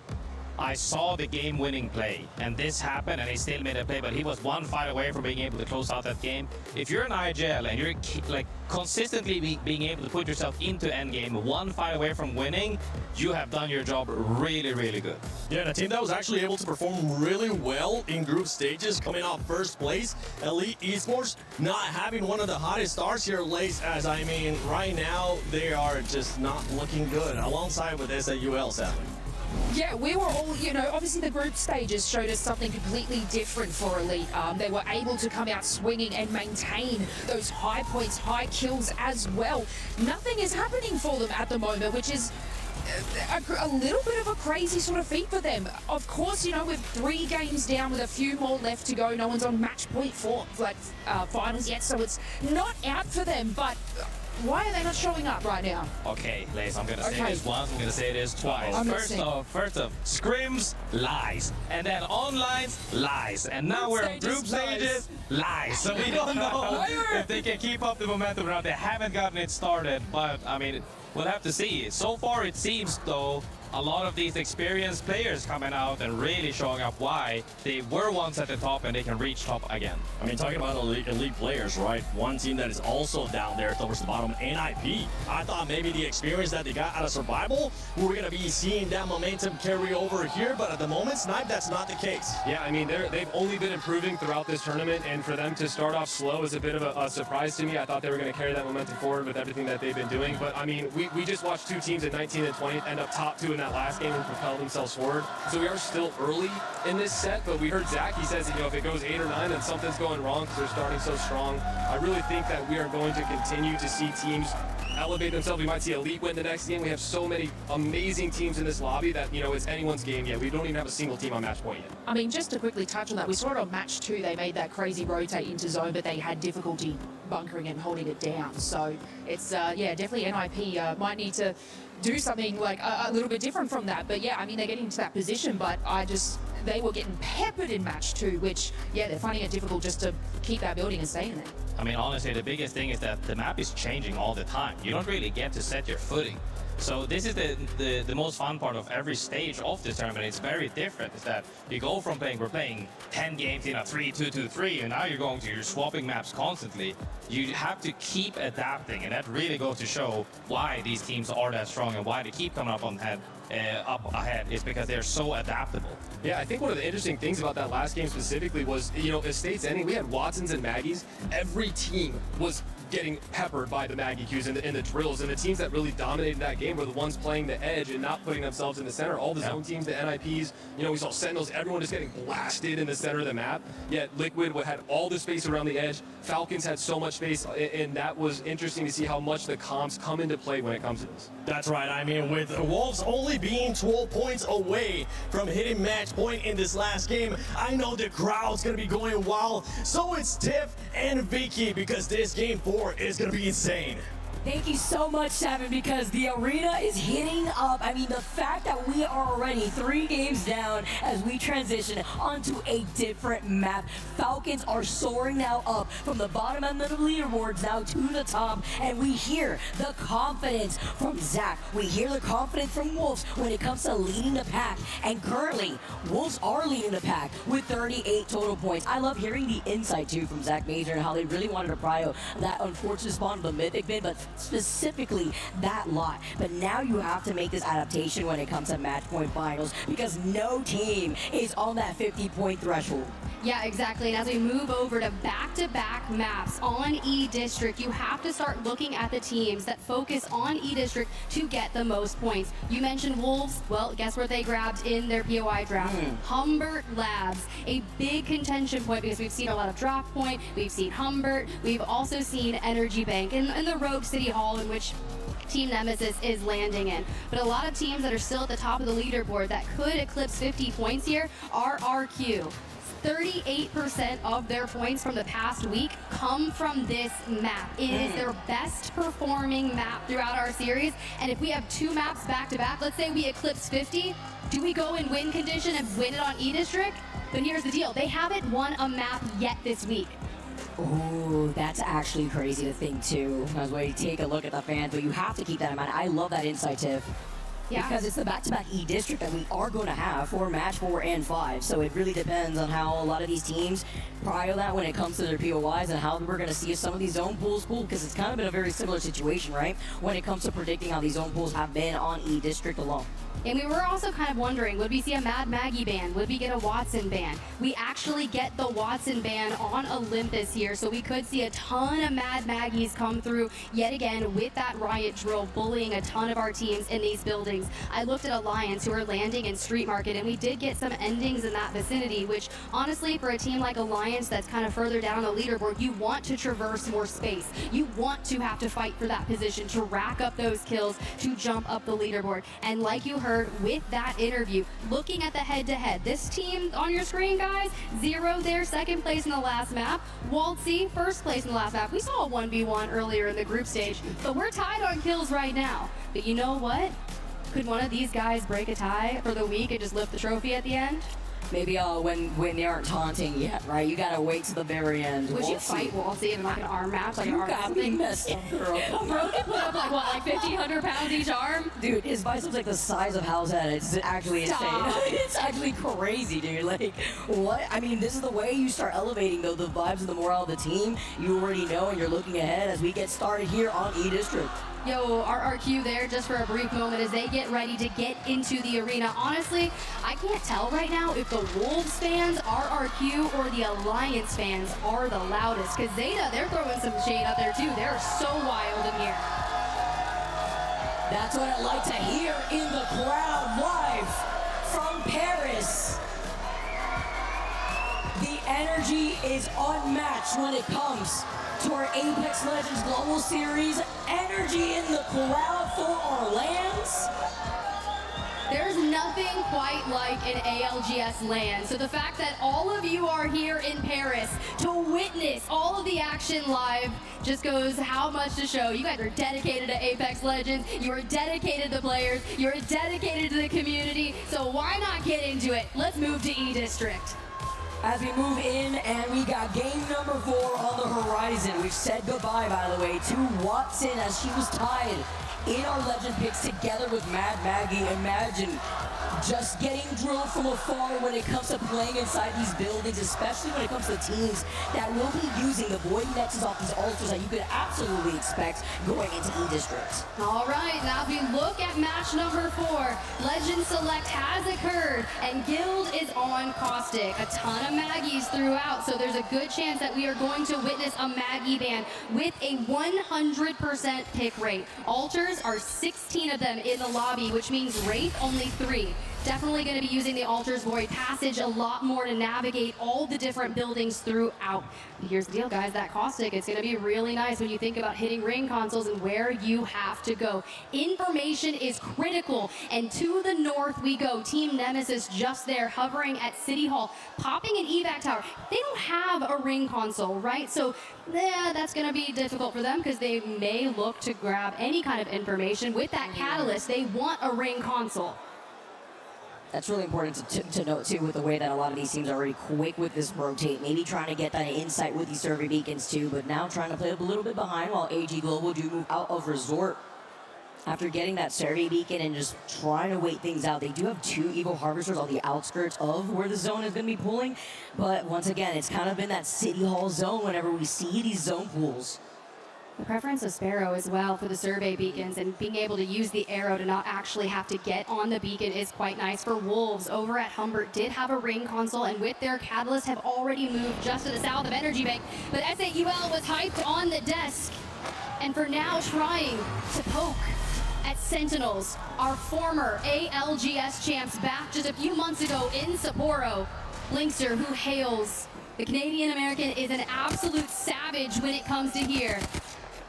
I saw the game-winning play, and this happened, and he still made a play, but he was 1 fight away from being able to close out that game. If you're an IGL and you're like consistently being able to put yourself into endgame, 1 fight away from winning, you have done your job really, really good. Yeah, and a team that was actually able to perform really well in group stages, coming out first place, Elite Esports, not having one of the hottest stars here, Lace, as I mean, right now, they are just not looking good, alongside with SAUL, sadly. Yeah, we were all, you know, obviously the group stages showed us something completely different for Elite. They were able to come out swinging and maintain those high points, high kills as well. Nothing is happening for them at the moment, which is a little bit of a crazy sort of feat for them. Of course, you know, with 3 games down with a few more left to go, no one's on match point finals yet, so it's not out for them, but why are they not showing up right now? Okay, Lace, I'm gonna say this once, I'm gonna say this twice. First off, scrims, lies. And then online, lies. And now we're on group stages, lies. So we don't know if they can keep up the momentum or not. They haven't gotten it started, but I mean, we'll have to see. So far, it seems, though, a lot of these experienced players coming out and really showing up why they were once at the top and they can reach top again. I mean, talking about elite players, right? One team that is also down there towards the bottom, NIP. I thought maybe the experience that they got out of survival, we were going to be seeing that momentum carry over here, but at the moment, Snipe, that's not the case. Yeah, I mean, they've only been improving throughout this tournament, and for them to start off slow is a bit of a surprise to me. I thought they were going to carry that momentum forward with everything that they've been doing, but I mean, we just watched 2 teams at 19 and 20 end up top 2 in that last game and propel themselves forward. So we are still early in this set, but we heard Zach, he says, you know, if it goes 8 or 9, then something's going wrong because they're starting so strong. I really think that we are going to continue to see teams elevate themselves. We might see Elite win the next game. We have so many amazing teams in this lobby that, you know, it's anyone's game yet. We don't even have a single team on match point yet. I mean, just to quickly touch on that, we saw it on match 2. They made that crazy rotate into zone, but they had difficulty bunkering and holding it down. So it's, yeah, definitely NIP might need to do something like a little bit different from that. But yeah, I mean, they're getting into that position, but they were getting peppered in match 2, which, yeah, they're finding it difficult just to keep that building and staying there. I mean, honestly, the biggest thing is that the map is changing all the time. You don't really get to set your footing. So this is the most fun part of every stage of this tournament. It's very different. Is that you go from we're playing 10 games in a 3-2-2-3, and now you're swapping maps constantly. You have to keep adapting, and that really goes to show why these teams are that strong and why they keep coming up ahead is because they're so adaptable. Yeah, I think one of the interesting things about that last game specifically was, the state's ending, we had Watsons and Maggies. Every team was getting peppered by the Maggie Qs and the drills, and the teams that really dominated that game were the ones playing the edge and not putting themselves in the center. All the zone teams, the NIPs, we saw Sentinels, everyone just getting blasted in the center of the map. Yet Liquid had all the space around the edge. Falcons had so much space, and that was interesting to see how much the comps come into play when it comes to this. That's right. I mean, with Wolves only being 12 points away from hitting match point in this last game, I know the crowd's going to be going wild. So it's Tiff and Vicky, because this game 4 is going to be insane. Thank you so much, Savin, because the arena is hitting up. I mean, the fact that we are already 3 games down as we transition onto a different map. Falcons are soaring now up from the bottom end of the leaderboards now to the top, and we hear the confidence from Zach. We hear the confidence from Wolves when it comes to leading the pack, and currently, Wolves are leading the pack with 38 total points. I love hearing the insight, too, from Zach Major and how they really wanted to prio that unfortunate spawn of the Mythic bin, but specifically that lot. But now you have to make this adaptation when it comes to match point finals, because no team is on that 50-point threshold. Yeah, exactly. And as we move over to back-to-back maps on E-District, you have to start looking at the teams that focus on E-District to get the most points. You mentioned Wolves. Well, guess what they grabbed in their POI draft? Humbert Labs, a big contention point because we've seen a lot of drop point. We've seen Humbert. We've also seen Energy Bank in the Rogue City Hall, in which Team Nemesis is landing in. But a lot of teams that are still at the top of the leaderboard that could eclipse 50 points here are RQ. 38% of their points from the past week come from this map. It is their best performing map throughout our series. And if we have 2 maps back to back, let's say we eclipse 50, do we go in win condition and win it on E-District? But here's the deal. They haven't won a map yet this week. Ooh, that's actually crazy to think, too. As we take a look at the fans, but you have to keep that in mind. I love that insight, Tiff. Yeah. Because it's the back-to-back E-District that we are going to have for match 4 and 5. So it really depends on how a lot of these teams prio that when it comes to their POIs, and how we're going to see if some of these zone pools pull, because it's kind of been a very similar situation, right? When it comes to predicting how these zone pools have been on E-District alone. And we were also kind of wondering, would we see a Mad Maggie ban? Would we get a Watson ban? We actually get the Watson ban on Olympus here, so we could see a ton of Mad Maggies come through yet again with that riot drill, bullying a ton of our teams in these buildings. I looked at Alliance, who are landing in Street Market, and we did get some endings in that vicinity, which honestly, for a team like Alliance that's kind of further down the leaderboard, you want to traverse more space. You want to have to fight for that position, to rack up those kills, to jump up the leaderboard. And like you heard with that interview, looking at the head-to-head, this team on your screen, guys, 0 there, 2nd place in the last map. Waltzy, 1st place in the last map. We saw a 1v1 earlier in the group stage, but we're tied on kills right now. But you know what? Could one of these guys break a tie for the week and just lift the trophy at the end? Maybe when they aren't taunting yet, right? You gotta wait to the very end. Would you fight Waltzy in like an arm match? Like you an arm got me messed up, girl. Bro can put up like what, like 1,500 pounds each arm? Dude, his biceps like the size of Hal's head. It's actually insane. It's actually crazy, dude. Like, what? I mean, this is the way you start elevating the vibes and the morale of the team. You already know, and you're looking ahead as we get started here on E-District. Yo, RRQ there just for a brief moment as they get ready to get into the arena. Honestly, I can't tell right now if the Wolves fans, RRQ, or the Alliance fans are the loudest, because Zeta, they're throwing some shade out there too. They're so wild in here. That's what I like to hear in the crowd live from Paris. The energy is unmatched when it comes to our Apex Legends Global Series. Energy in the crowd for our lands. There's nothing quite like an ALGS land. So the fact that all of you are here in Paris to witness all of the action live just goes how much to show. You guys are dedicated to Apex Legends. You are dedicated to players. You're dedicated to the community. So why not get into it? Let's move to E-District. As we move in, and we got game number 4 on the horizon. We've said goodbye, by the way, to Watson as she was tied in our legend picks together with Mad Maggie. Imagine just getting drilled from afar when it comes to playing inside these buildings, especially when it comes to teams that will be using the void nexus off these altars that you could absolutely expect going into E-District. All right, now if we look at match number 4, Legend Select has occurred, and Guild is on Caustic. A ton of Maggies throughout, so there's a good chance that we are going to witness a Maggie ban with a 100% pick rate. Altars are 16 of them in the lobby, which means Wraith only 3. Definitely going to be using the Altar's Void Passage a lot more to navigate all the different buildings throughout. But here's the deal, guys, that Caustic, it's going to be really nice when you think about hitting ring consoles and where you have to go. Information is critical, and to the north we go. Team Nemesis just there, hovering at City Hall, popping an evac tower. They don't have a ring console, right? So that's going to be difficult for them because they may look to grab any kind of information. With that Catalyst, they want a ring console. That's really important to note, too, with the way that a lot of these teams are already quick with this rotate. Maybe trying to get that insight with these survey beacons, too, but now trying to play a little bit behind while AG Global do move out of Resort. After getting that survey beacon and just trying to wait things out, they do have 2 Evo Harvesters on the outskirts of where the zone is going to be pulling. But once again, it's kind of been that City Hall zone whenever we see these zone pools. The preference of Sparrow as well for the survey beacons, and being able to use the arrow to not actually have to get on the beacon is quite nice. For Wolves, over at Humbert did have a ring console, and with their Catalyst have already moved just to the south of Energy Bank. But SAUL was hyped on the desk, and for now trying to poke at Sentinels, our former ALGS champs back just a few months ago in Sapporo. Blinkster, who hails the Canadian American, is an absolute savage when it comes to here.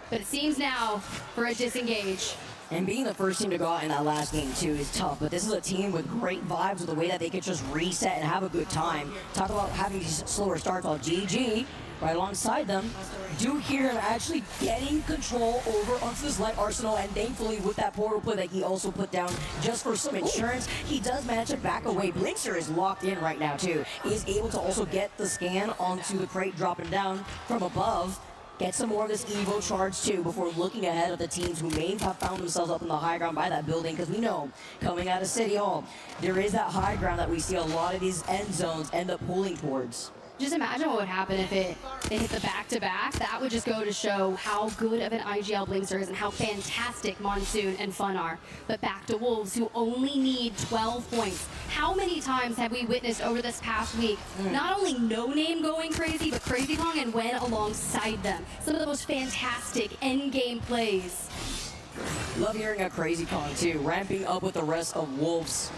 But it seems now for a disengage. And being the first team to go out in that last game, too, is tough. But this is a team with great vibes with the way that they could just reset and have a good time. Talk about having these slower starts while GG, right alongside them, do hear him actually getting control over onto this light arsenal. And thankfully, with that portal play that he also put down just for some insurance, he does manage to back away. Blinkster is locked in right now, too. He is able to also get the scan onto the crate, dropping down from above. Get some more of this Evo charge, too, before looking ahead of the teams who may have found themselves up in the high ground by that building, because we know, coming out of City Hall, there is that high ground that we see a lot of these end zones end up pulling towards. Just imagine what would happen if they hit the back-to-back. That would just go to show how good of an IGL Blinkster is and how fantastic Monsoon and Fun are. But back to Wolves, who only need 12 points. How many times have we witnessed over this past week, not only No Name going crazy, but Crazy Kong and Wen alongside them? Some of the most fantastic endgame plays. Love hearing a Crazy Kong, too, ramping up with the rest of Wolves.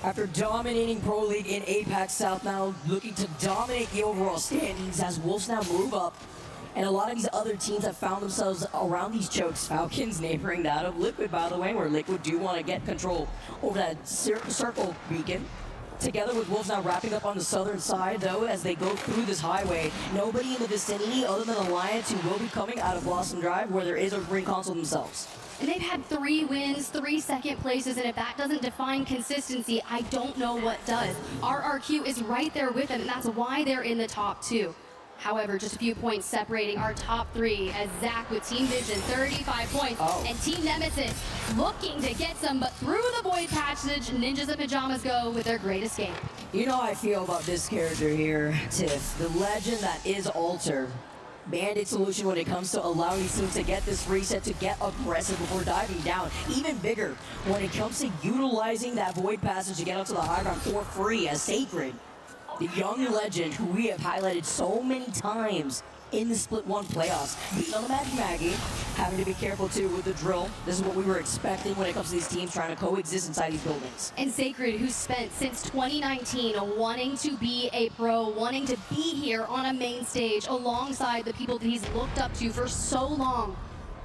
After dominating Pro League in APAC South, now looking to dominate the overall standings as Wolves now move up. And a lot of these other teams have found themselves around these chokes. Falcons neighboring that of Liquid, by the way, where Liquid do want to get control over that circle beacon. Together with Wolves now wrapping up on the southern side, though, as they go through this highway. Nobody in the vicinity other than Alliance who will be coming out of Blossom Drive, where there is a ring console themselves. And they've had 3 wins, 3 second places, and if that doesn't define consistency, I don't know what does. RRQ is right there with them, and that's why they're in the top 2. However, just a few points separating our top 3 as Zach with Team Vision, 35 points, and Team Nemesis looking to get some, but through the Void Passage, Ninjas in Pajamas go with their great escape. You know how I feel about this character here, Tiff, the legend that is Alter. Bandit solution when it comes to allowing these teams to get this reset, to get aggressive before diving down. Even bigger when it comes to utilizing that Void Passage to get up to the high ground for free as Sacred. The young legend who we have highlighted so many times in the Split 1 playoffs. Being on the Maggie, having to be careful too with the drill. This is what we were expecting when it comes to these teams trying to coexist inside these buildings. And Sacred, who's spent since 2019 wanting to be a pro, wanting to be here on a main stage alongside the people that he's looked up to for so long.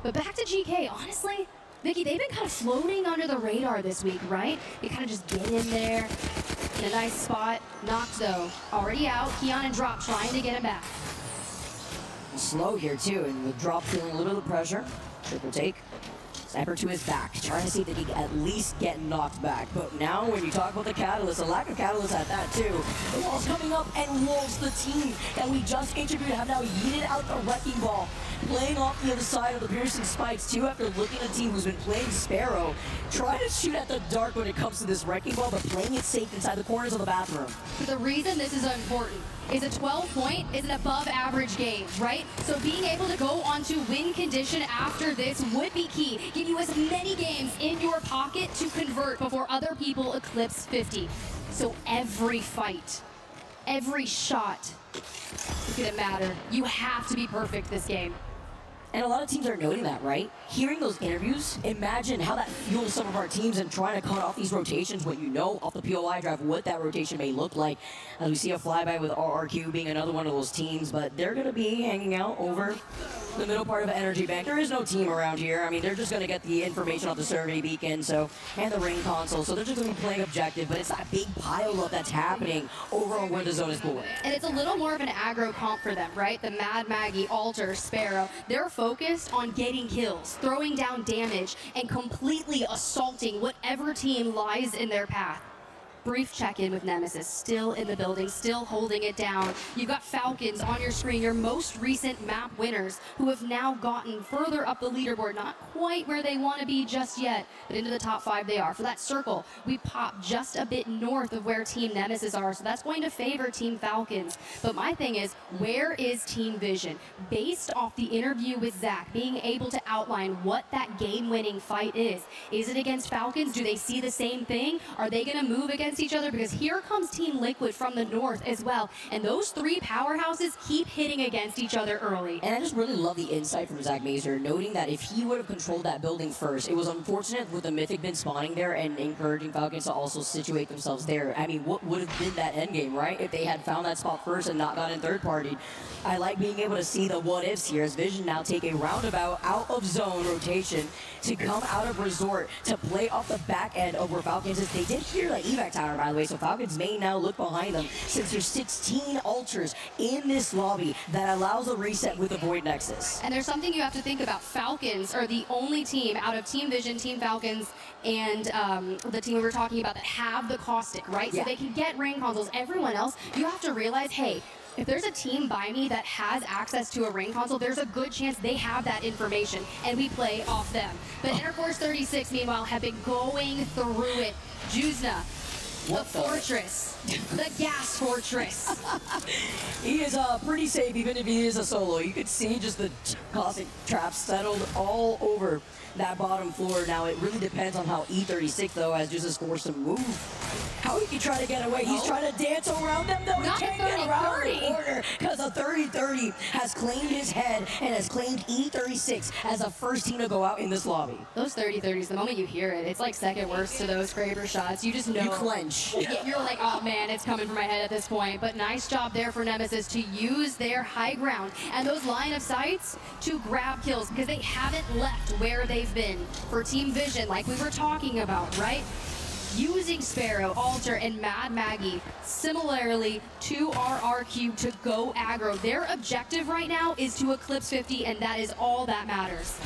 But back to GK, honestly, Vicky, they've been kind of floating under the radar this week, right? They kind of just get in there in a nice spot. Knocked though, already out. Keon and Drop trying to get him back. Slow here too, and with Drop feeling a little bit of pressure. Triple take. Sniper to his back, trying to see if they can at least get knocked back. But now when you talk about the catalyst, the lack of catalyst at that too, the wall's coming up and Wolves, the team that we just interviewed, have now yeeted out the wrecking ball, playing off the other side of the piercing spikes too, after looking at a team who's been playing Sparrow, trying to shoot at the dark when it comes to this wrecking ball, but playing it safe inside the corners of the bathroom. But the reason this is important is a 12-point is an above-average game, right? So being able to go on to win condition after this would be key. Give you as many games in your pocket to convert before other people eclipse 50. So every fight, every shot is gonna matter. You have to be perfect this game. And a lot of teams are noting that, right? Hearing those interviews, imagine how that fuels some of our teams and trying to cut off these rotations when you know off the POI drive what that rotation may look like. As we see a flyby with RRQ being another one of those teams, but they're going to be hanging out over the middle part of the energy bank. There is no team around here. I mean, they're just going to get the information off the survey beacon, and the ring console, so they're just going to be playing objective, but it's that big pile up that's happening over on where the zone is going. And it's a little more of an aggro comp for them, right? The Mad Maggie, Alter, Sparrow, they're focused on getting kills, throwing down damage, and completely assaulting whatever team lies in their path. Brief check-in with Nemesis, still in the building, still holding it down. You've got Falcons on your screen, your most recent map winners, who have now gotten further up the leaderboard, not quite where they want to be just yet, but into the top 5 they are. For that circle, we pop just a bit north of where Team Nemesis are, so that's going to favor Team Falcons. But my thing is, where is Team Vision? Based off the interview with Zach, being able to outline what that game-winning fight is. Is it against Falcons? Do they see the same thing? Are they going to move against each other? Because here comes Team Liquid from the north as well, and those 3 powerhouses keep hitting against each other early. And I just really love the insight from Zach Mazer, noting that if he would have controlled that building first, it was unfortunate with the Mythic bin spawning there and encouraging Falcons to also situate themselves there. I mean, what would have been that endgame, right? If they had found that spot first and not gotten third party. I like being able to see the what ifs here as Vision now take a roundabout out of zone rotation to come out of resort to play off the back end of where Falcons is. They did hear the evac tower, by the way, so Falcons may now look behind them since there's 16 ultras in this lobby that allows a reset with the Void Nexus. And there's something you have to think about. Falcons are the only team out of Team Vision, Team Falcons, and the team we were talking about that have the caustic, right? Yeah. So they can get ring consoles. Everyone else, you have to realize, hey, if there's a team by me that has access to a ring console, there's a good chance they have that information, and we play off them. But Interforce 36, meanwhile, have been going through it. Juzna, the fortress, the gas fortress. He is pretty safe, even if he is a solo. You could see just the caustic traps settled all over that bottom floor. Now, it really depends on how E36, though, has just is forced to move. How he can try to get away. He's trying to dance around them, though. Not he can't get around the corner because the 30-30 has claimed his head and has claimed E36 as the first team to go out in this lobby. Those 30-30s, the moment you hear it, it's like second worst to those Kraber shots. You just know. You clench. You're like, oh man, it's coming for my head at this point. But nice job there for Nemesis to use their high ground and those line of sights to grab kills, because they haven't left where they've been. For Team Vision, like we were talking about, right? Using Sparrow, Alter, and Mad Maggie similarly to RRQ to go aggro. Their objective right now is to eclipse 50, and that is all that matters.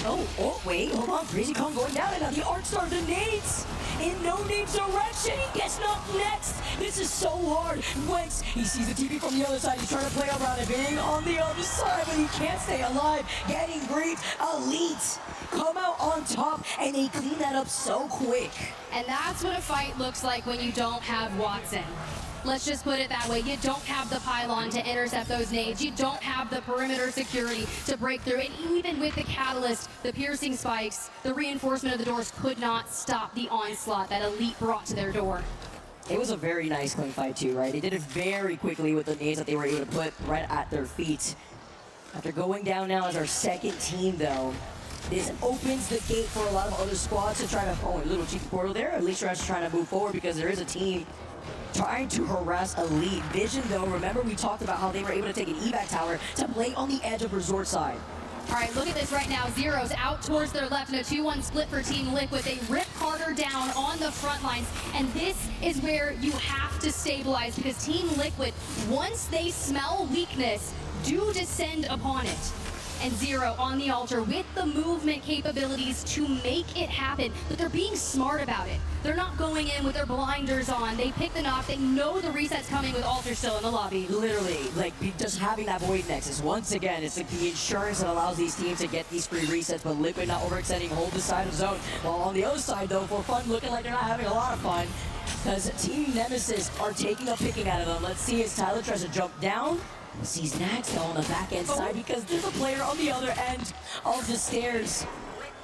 Oh, wait, hold on. Crazy Kong going down, and now the Art Star nades in No Name's direction. He gets knocked next. This is so hard. Wentz, he sees the TV from the other side. He's trying to play around it, being on the other side, but he can't stay alive. Getting great. Elite come out on top, and they clean that up so quick. And that's what a fight looks like when you don't have Watson. Let's just put it that way. You don't have the pylon to intercept those nades. You don't have the perimeter security to break through. And even with the catalyst, the piercing spikes, the reinforcement of the doors could not stop the onslaught that Elite brought to their door. It was a very nice clean fight too, right? They did it very quickly with the nades that they were able to put right at their feet. After going down now as our second team, though, this opens the gate for a lot of other squads to try to, a little cheeky portal there. At least Rush trying to move forward because there is a team trying to harass Elite. Vision, though, remember we talked about how they were able to take an evac tower to play on the edge of resort side. All right, look at this right now. Zeros out towards their left in a 2-1 split for Team Liquid. They rip Carter down on the front lines, and this is where you have to stabilize, because Team Liquid, once they smell weakness, do descend upon it. and 0 on the altar with the movement capabilities to make it happen, but they're being smart about it. They're not going in with their blinders on. They pick the knock. They know the reset's coming with altar still in the lobby. Literally, like just having that void nexus. Once again, it's like the insurance that allows these teams to get these free resets, but Liquid not overextending, hold the side of zone. While on the other side, though, for fun, looking like they're not having a lot of fun, because Team Nemesis are taking a picking out of them. Let's see as Tyler tries to jump down. Sees Nax though on the back end side because there's a player on the other end of the stairs.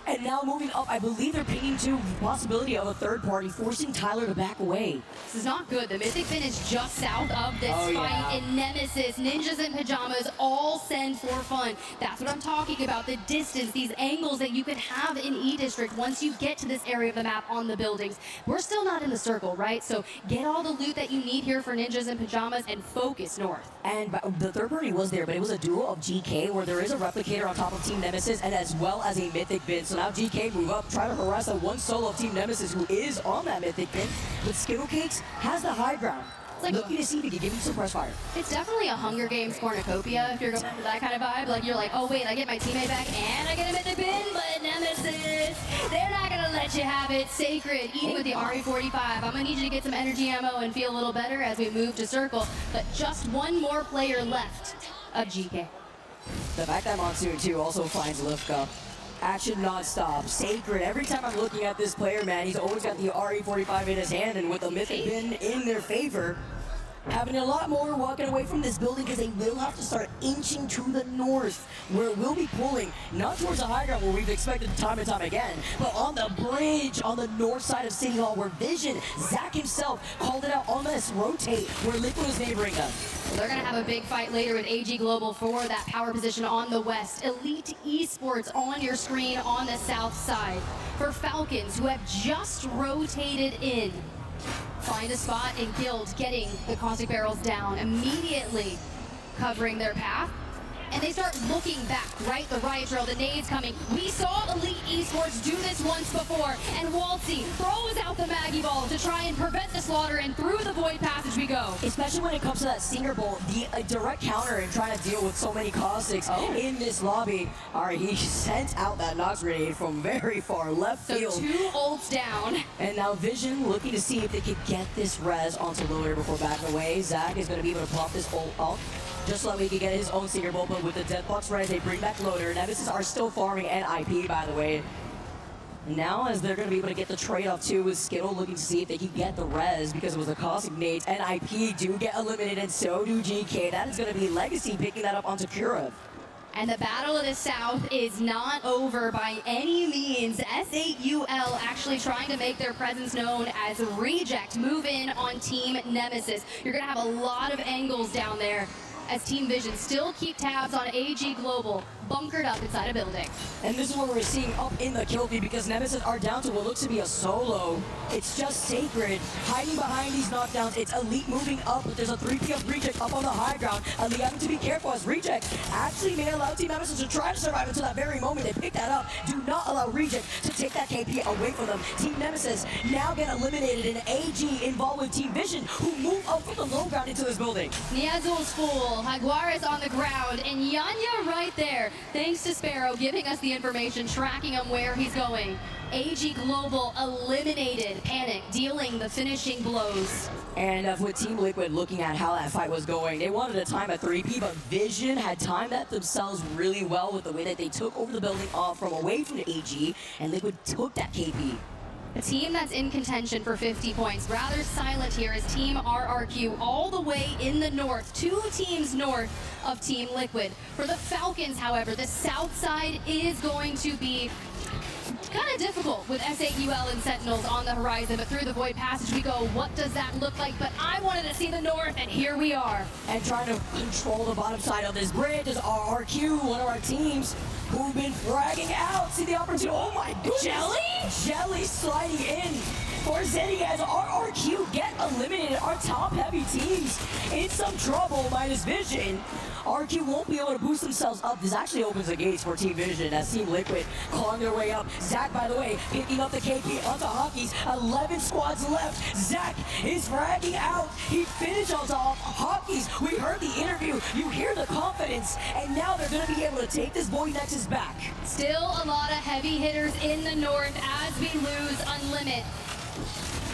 And now moving up, I believe they're pinging to the possibility of a third party, forcing Tyler to back away. This is not good. The Mythic Fin is just south of this fight in Nemesis. Ninjas in pajamas all send for fun. That's what I'm talking about. The distance, these angles that you can have in E-District once you get to this area of the map on the buildings. We're still not in the circle, right? So get all the loot that you need here for Ninjas in pajamas and focus north. And the third party was there, but it was a duo of GK where there is a replicator on top of Team Nemesis and as well as a Mythic Fin. So now GK move up, try to harass that one solo of Team Nemesis who is on that Mythic Fin. But Skittlecakes has the high ground. Like, looking to see if he can give you some press fire. It's definitely a Hunger Games cornucopia if you're going for that kind of vibe. Like, you're like, oh wait, I get my teammate back and I get a Mythic Fin, but Nemesis, they're not gonna let you have it. Sacred, eating with the RE45. I'm gonna need you to get some energy ammo and feel a little better as we move to circle. But just one more player left of GK. The fact that Monsoon too also finds Lifka. Action non-stop. Sacred. Every time I'm looking at this player, man, he's always got the RE45 in his hand, and with the Mythic Fin in their favor, having a lot more walking away from this building because they will have to start inching to the north, where we'll be pulling, not towards the high ground where we've expected time and time again, but on the bridge on the north side of City Hall where Vision, Zach himself, called it out on this rotate where Liquid is neighboring them. Well, they're going to have a big fight later with AG Global for that power position on the west. Elite Esports on your screen on the south side. For Falcons, who have just rotated in, find a spot in Guild, getting the caustic barrels down, immediately covering their path. And they start looking back, right? The riot drill, the nades coming. We saw Elite Esports do this once before, and Waltzy throws out the Maggie Ball to try and prevent the slaughter, and through the void passage we go. Especially when it comes to that Stinger Bolt, the direct counter and trying to deal with so many caustics in this lobby. All right, he sent out that Nox grenade from very far left field. So 2 ults down. And now Vision looking to see if they could get this res onto Loader before backing away. Zach is going to be able to pop this ult up. Just so he can get his own Stinger Bolt, but with the Deathbox res, they bring back Loader. Nemesis are still farming and IP, by the way. Now, as they're going to be able to get the trade-off, too, with Skittle looking to see if they can get the res, because it was the caustic nades, and IP do get eliminated, and so do GK. That is going to be Legacy picking that up onto Kura. And the Battle of the South is not over by any means. SAUL actually trying to make their presence known as Reject. Move in on Team Nemesis. You're going to have a lot of angles down there as Team Vision still keep tabs on AG Global, bunkered up inside a building. And this is what we're seeing up in the kill feed because Nemesis are down to what looks to be a solo. It's just Sacred hiding behind these knockdowns. It's Elite moving up, but there's a 3P of Reject up on the high ground. Elite having to be careful as Reject actually may allow Team Nemesis to try to survive until that very moment they pick that up. Do not allow Reject to take that KP away from them. Team Nemesis now get eliminated and AG involved with Team Vision, who move up from the low ground into this building. Niazul's full, Jaguares on the ground, and Yanya right there. Thanks to Sparrow giving us the information, tracking him where he's going. AG Global eliminated. Panic dealing the finishing blows. And with Team Liquid looking at how that fight was going, they wanted a time at 3P, but Vision had timed that themselves really well with the way that they took over the building from away from the AG, and Liquid took that KP. A team that's in contention for 50 points. Rather silent here is Team RRQ all the way in the north. 2 teams north of Team Liquid. For the Falcons, however, the south side is going to be kind of difficult with SAUL and Sentinels on the horizon, but through the void passage we go. What does that look like? But I wanted to see the north, and here we are. And trying to control the bottom side of this bridge is RRQ, one of our teams who've been fragging out. See the opportunity. Oh my goodness. Jelly? Jelly sliding in. for Zeddy as RRQ get eliminated. Our top-heavy teams in some trouble minus Vision. RQ won't be able to boost themselves up. This actually opens the gates for Team Vision as Team Liquid clawing their way up. Zach, by the way, picking up the KP onto Hockey's. 11 squads left. Zach is fragging out. He finished on top. Hockey's, we heard the interview. You hear the confidence. And now they're going to be able to take this Void Nexus back. Still a lot of heavy hitters in the north as we lose Unlimit.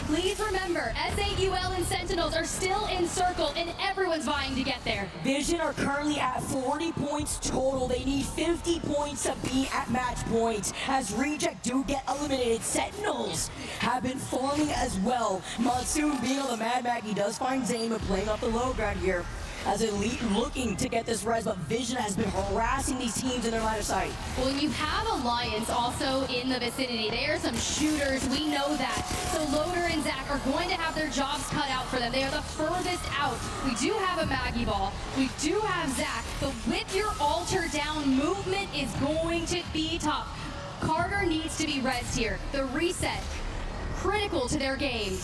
Please remember, SAUL and Sentinels are still in circle and everyone's vying to get there. Vision are currently at 40 points total. They need 50 points to be at match point. As Reject do get eliminated, Sentinels have been forming as well. Monsoon being on the Mad Maggie does find Zayma playing off the low ground here. As Elite looking to get this res, but Vision has been harassing these teams in their line of sight. Well, you have Alliance also in the vicinity. They are some shooters, we know that. So Loader and Zach are going to have their jobs cut out for them. They are the furthest out. We do have a Maggie Ball, we do have Zach, but with your altar down, movement is going to be tough. Carter needs to be rezzed here. The reset, critical to their game.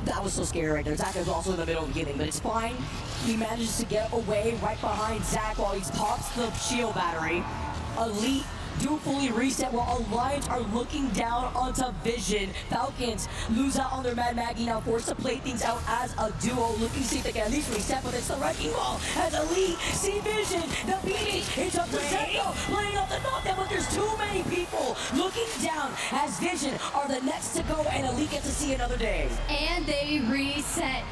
That was so scary right there. Zach is also in the middle of getting, but it's fine. He manages to get away right behind Zach while he pops the shield battery. Elite do fully reset while Alliance are looking down onto Vision. Falcons lose out on their Mad Maggie, now forced to play things out as a duo, looking to see if they can at least reset, but it's the wrecking ball as Elite see Vision, the beating, it's up to Zendo, playing up the knockdown, but there's too many people looking down as Vision are the next to go, and Elite get to see another day. And they reset.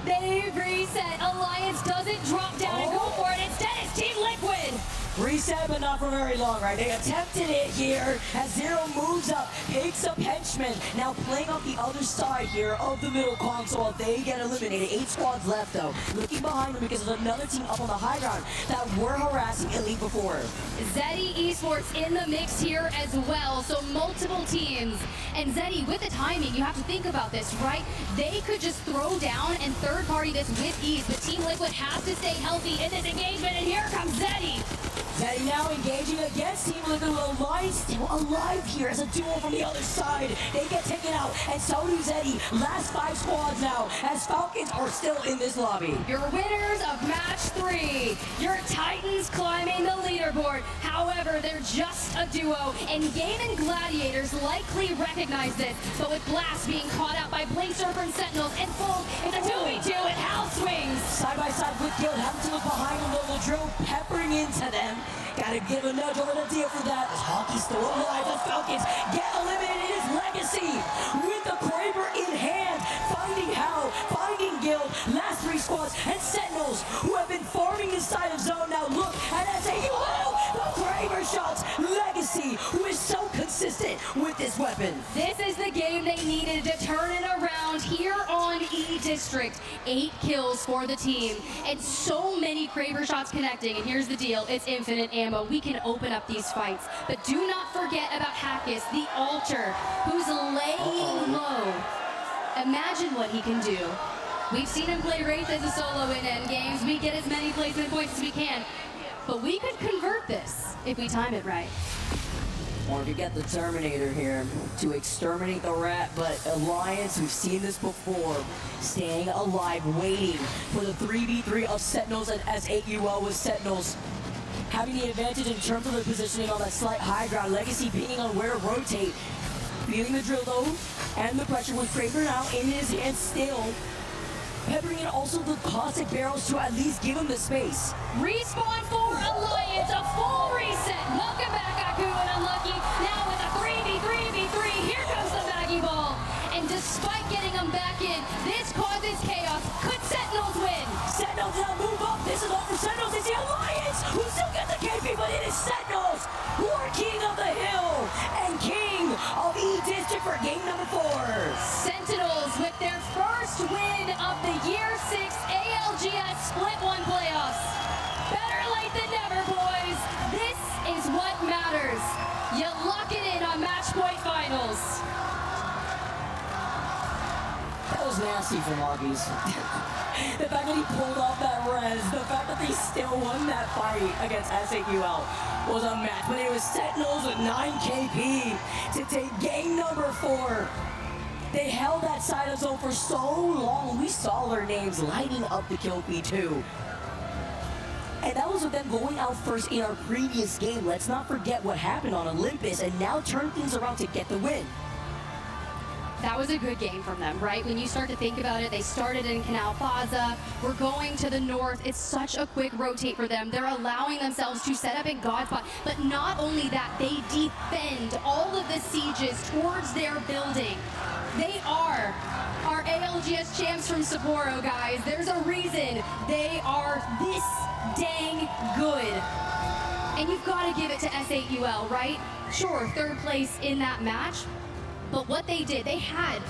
They reset. Alliance doesn't drop down and go for it. Instead, it's Team Liquid. Reset, but not for very long, right? They attempted it here as Zero moves up, picks up Henchman. Now playing up the other side here of the middle console. They get eliminated. 8 squads left, though. Looking behind them because there's another team up on the high ground that were harassing Elite before. Zeddy Esports in the mix here as well, so multiple teams. And Zeddy, with the timing, you have to think about this, right? They could just throw down and third party this with ease, but Team Liquid has to stay healthy in this engagement, and here comes Zeddy. Zeddy now engaging against Team Liquid. Alliance still alive here as a duo from the other side. They get taken out, and so do Zeddy. Last 5 squads now, as Falcons are still in this lobby. Your winners of match 3. Your Titans climbing the leaderboard. However, they're just a duo, and Game and Gladiators likely recognize this, but with Blast being caught out by Blink Surfer and Sentinels, and Full, it's a 2v2 and Hal swings. Side by side with Guild, having to look behind them, though the drill peppering into them. Gotta give a nudge over the deal for that. As Hockey's still alive, the Falcons get eliminated. His legacy with the Kraber in hand, finding Hal, finding Guild, last 3 squads, and Sentinels who have been farming this side of zone. Now look at SAUL, the Kraber shots, legacy who is so consistent with this weapon. This is the game they needed to turn it around here on E District. 8 kills for the team, and so many Kraber shots connecting. And here's the deal, it's infinite ammo. We can open up these fights, but do not forget about Hackis, the altar, who's laying low. Imagine what he can do. We've seen him play Wraith as a solo in end games. We get as many placement points as we can, but we could convert this if we time it right. Or if you get the Terminator here to exterminate the rat, but Alliance, we've seen this before, staying alive, waiting for the 3v3 of Sentinels and SAUL with Sentinels having the advantage in terms of their positioning on that slight high ground. Legacy being on where to rotate, feeling the drill though, and the pressure with Kraber now in his hand still. Peppering in also the caustic barrels to at least give him the space. Respawn for Alliance, a full reset. Welcome back, Aku and Unlucky. Now with a 3v3v3, here comes the Maggie Ball. And despite getting them back in, this causes chaos. Could Sentinels win? Sentinels now move up. This is all for Sentinels. It's the Alliance who still get the KP, but it is Sentinels who are king of the hill and king of E District for game number 4. Sentinels with their first win of the Year 6 ALGS Split 1 playoffs. Better late than never, boys. This is what matters. You lock it in on Match Point Finals. That was was nasty from Augie's. The fact that he pulled off that res, the fact that they still won that fight against SAUL was unmatched. But it was Sentinels with 9 KP to take game number 4. They held that side of zone for so long. We saw their names lighting up the kill feed too. And that was with them going out first in our previous game. Let's not forget what happened on Olympus and now turn things around to get the win. That was a good game from them, right? When you start to think about it, they started in Canal Plaza. We're going to the north. It's such a quick rotate for them. They're allowing themselves to set up in Godspot. But not only that, they defend all of the sieges towards their building. They are our ALGS champs from Sapporo, guys. There's a reason they are this dang good. And you've got to give it to SAUL, right? Sure, 3rd place in that match. But what they did, they had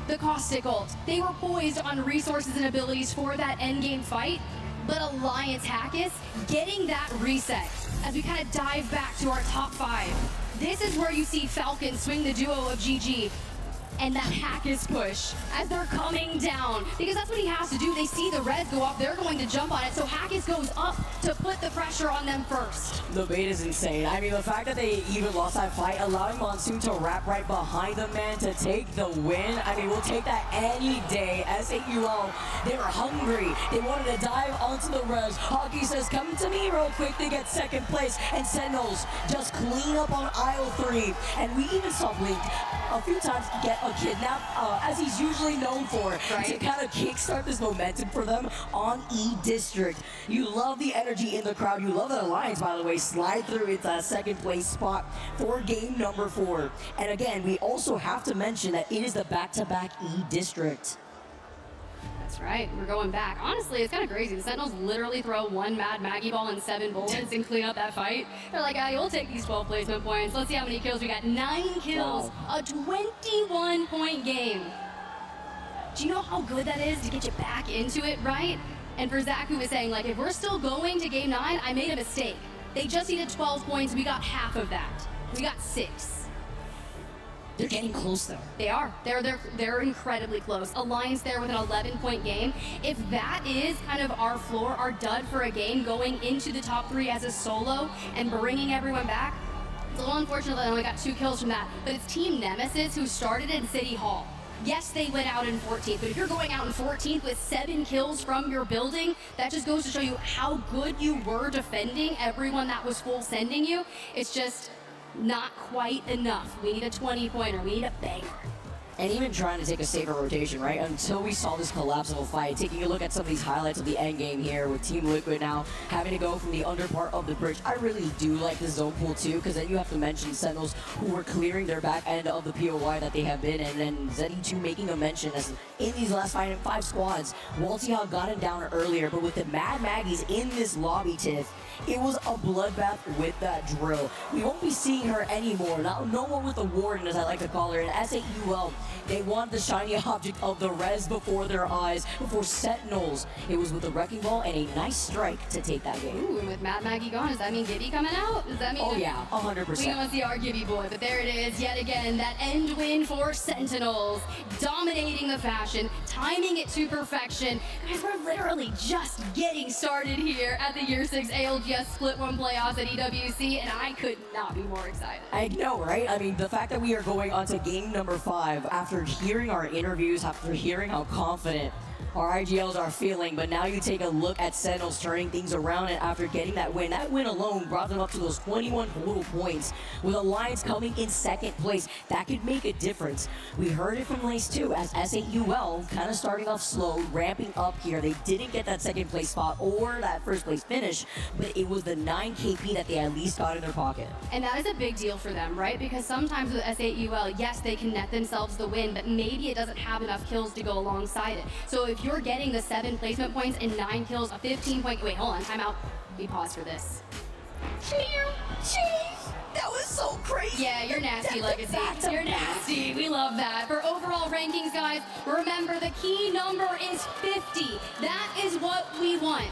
the caustic ult. They were poised on resources and abilities for that endgame fight. But Alliance Hackis getting that reset as we kind of dive back to our top 5. This is where you see Falcon swing the duo of GG and that Hackis push as they're coming down, because that's what he has to do. They see the res go up, they're going to jump on it, so Hackis goes up to put the pressure on them first. The bait is insane. I mean, the fact that they even lost that fight, allowing Monsoon to wrap right behind the man to take the win, I mean, we'll take that any day. SAUL, they were hungry. They wanted to dive onto the res. Hockey says, come to me real quick to get 2nd place, and Sentinels just clean up on aisle 3. And we even saw Blink a few times get a kidnap, as he's usually known for, right, to kind of kickstart this momentum for them on E District. You love the energy in the crowd. You love that Alliance, by the way, slide through its 2nd place spot for game number 4. And again, we also have to mention that it is the back-to-back E District. That's right, we're going back. Honestly, it's kind of crazy. The Sentinels literally throw 1 Mad Maggie ball and 7 bullets and clean up that fight. They're like, we'll take these 12 placement points. Let's see how many kills we got. 9 kills, wow. A 21-point game. Do you know how good that is to get you back into it, right? And for Zach, who was saying, like, if we're still going to game 9, I made a mistake. They just needed 12 points. We got half of that. We got 6. They're getting close though. They are. They're incredibly close. Alliance there with an 11-point game. If that is kind of our floor, our dud for a game, going into the top 3 as a solo and bringing everyone back, it's a little unfortunate that I only got 2 kills from that. But it's Team Nemesis who started in City Hall. Yes, they went out in 14th, but if you're going out in 14th with 7 kills from your building, that just goes to show you how good you were defending everyone that was full sending you. It's just not quite enough. We need a 20-pointer. We need a banger. And even trying to take a safer rotation, right? Until we saw this collapsible fight. Taking a look at some of these highlights of the end game here with Team Liquid now having to go from the under part of the bridge. I really do like the zone pool too, because then you have to mention Sentinels who were clearing their back end of the POI that they have been, and then ZE2 making a mention as in these last 5 squads, Waltihog got him down earlier, but with the Mad Maggies in this lobby, Tiff, it was a bloodbath with that drill. We won't be seeing her anymore. No more with the Warden, as I like to call her. And SAUL, they want the shiny object of the res before their eyes. Before Sentinels, it was with the Wrecking Ball and a nice strike to take that game. Ooh, and with Mad Maggie gone, does that mean Gibby coming out? Does that mean? Oh yeah, 100%. We want to see our Gibby boy, but there it is yet again. That end win for Sentinels, dominating the fashion, timing it to perfection. Guys, we're literally just getting started here at the Year 6 ALGS Split 1 playoffs at EWC, and I could not be more excited. I know, right? I mean, the fact that we are going on to game number 5 after hearing our interviews, after hearing how confident our IGLs are feeling, but now you take a look at Sentinels turning things around, and after getting that win alone brought them up to those 21 total points, with Alliance coming in 2nd place. That could make a difference. We heard it from Lace too, as SAUL kind of starting off slow, ramping up here. They didn't get that 2nd place spot or that 1st place finish, but it was the 9 KP that they at least got in their pocket. And that is a big deal for them, right? Because sometimes with SAUL, yes, they can net themselves the win, but maybe it doesn't have enough kills to go alongside it. So if you're getting the 7 placement points and 9 kills, a 15-point, wait, hold on, time out. We pause for this. That was so crazy. Yeah, you're nasty, Legacy. You're nasty. We love that. For overall rankings, guys, remember the key number is 50. That is what we want.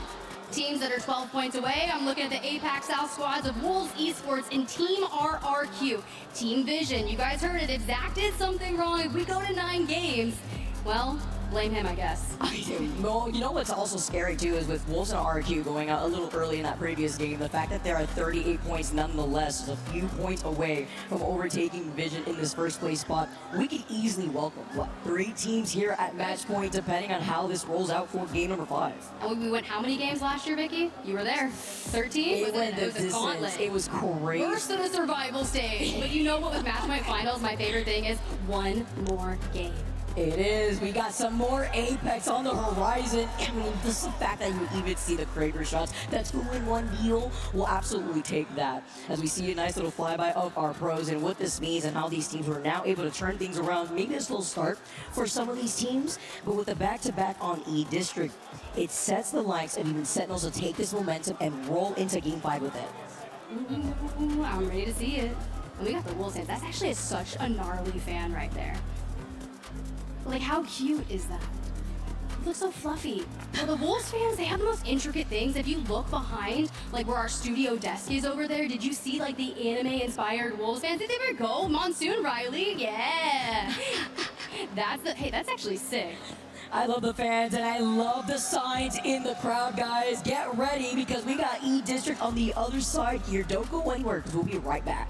Teams that are 12 points away, I'm looking at the APAC South squads of Wolves Esports and Team RRQ. Team Vision, you guys heard it. If Zach did something wrong, if we go to 9 games, well, blame him, I guess. Well, you know what's also scary too is with Wolves and RQ going out a little early in that previous game, the fact that there are 38 points nonetheless is a few points away from overtaking Vision in this first place spot. We could easily welcome, what, 3 teams here at match point depending on how this rolls out for game number 5. And we went how many games last year, Vicky? You were there. 13? It went the was a gauntlet. distance. It was crazy. Worse than a survival stage. But you know what with match point finals, my favorite thing is one more game. It is. We got some more Apex on the horizon. I mean, just the fact that you even see the Krager shots, that 2-in-1 deal will absolutely take that. As we see a nice little flyby of our pros and what this means and how these teams were now able to turn things around. Maybe a slow start for some of these teams, but with the back-to-back on E District, it sets the likes of even Sentinels to take this momentum and roll into Game 5 with it. Ooh, I'm ready to see it. And we got the Wolves fans. That's actually such a gnarly fan right there. Like, how cute is that? It looks so fluffy. Well, the Wolves fans, they have the most intricate things. If you look behind, like where our studio desk is over there, did you see like the anime-inspired Wolves fans? Did they ever go? Monsoon Riley? Yeah. That's actually sick. I love the fans and I love the signs in the crowd, guys. Get ready because we got E District on the other side here. Don't go anywhere because we'll be right back.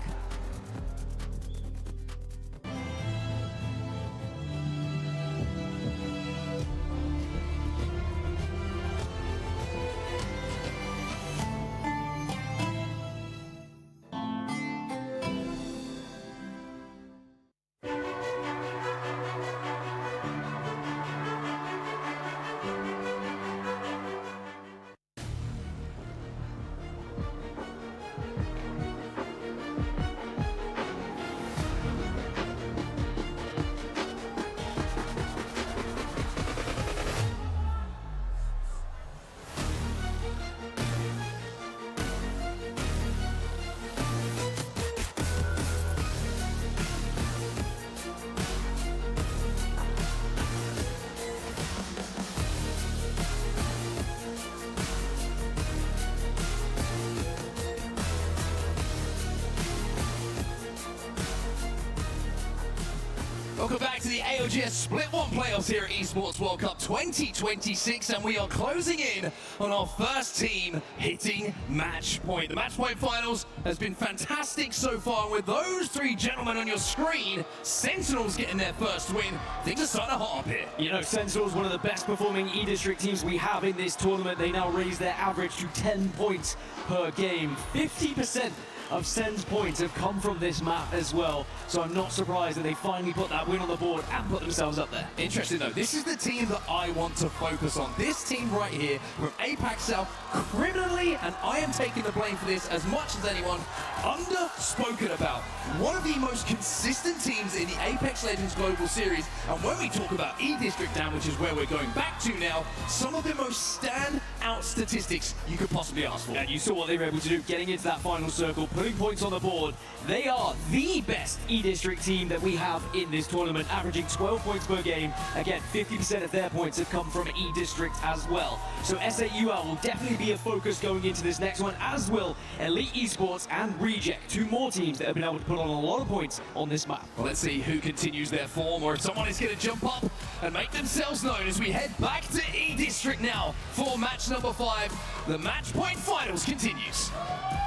Welcome back to the ALGS Split 1 playoffs here at Esports World Cup 2026, and we are closing in on our first team hitting match point. The match point finals has been fantastic so far. With those 3 gentlemen on your screen, Sentinels getting their first win. Things are starting to hot up here. You know, Sentinels, one of the best performing E-District teams we have in this tournament. They now raise their average to 10 points per game. 50% of Sen's points have come from this map as well, so I'm not surprised that they finally put that win on the board and put themselves up there. Interesting though, this is the team that I want to focus on. This team right here from APAC South, criminally, and I am taking the blame for this as much as anyone, underspoken about. One of the most consistent teams in the Apex Legends Global Series, and when we talk about E-District down, which is where we're going back to now, some of the most standout statistics you could possibly ask for. And you saw what they were able to do, getting into that final circle, putting points on the board. They are the best E-District team that we have in this tournament, averaging 12 points per game. Again, 50% of their points have come from E-District as well. So SAUL will definitely be a focus going into this next one, as will Elite Esports and Reject, 2 more teams that have been able to put on a lot of points on this map. Well, let's see who continues their form, or if someone is going to jump up and make themselves known as we head back to E-District now for match number 5. The match point finals continues.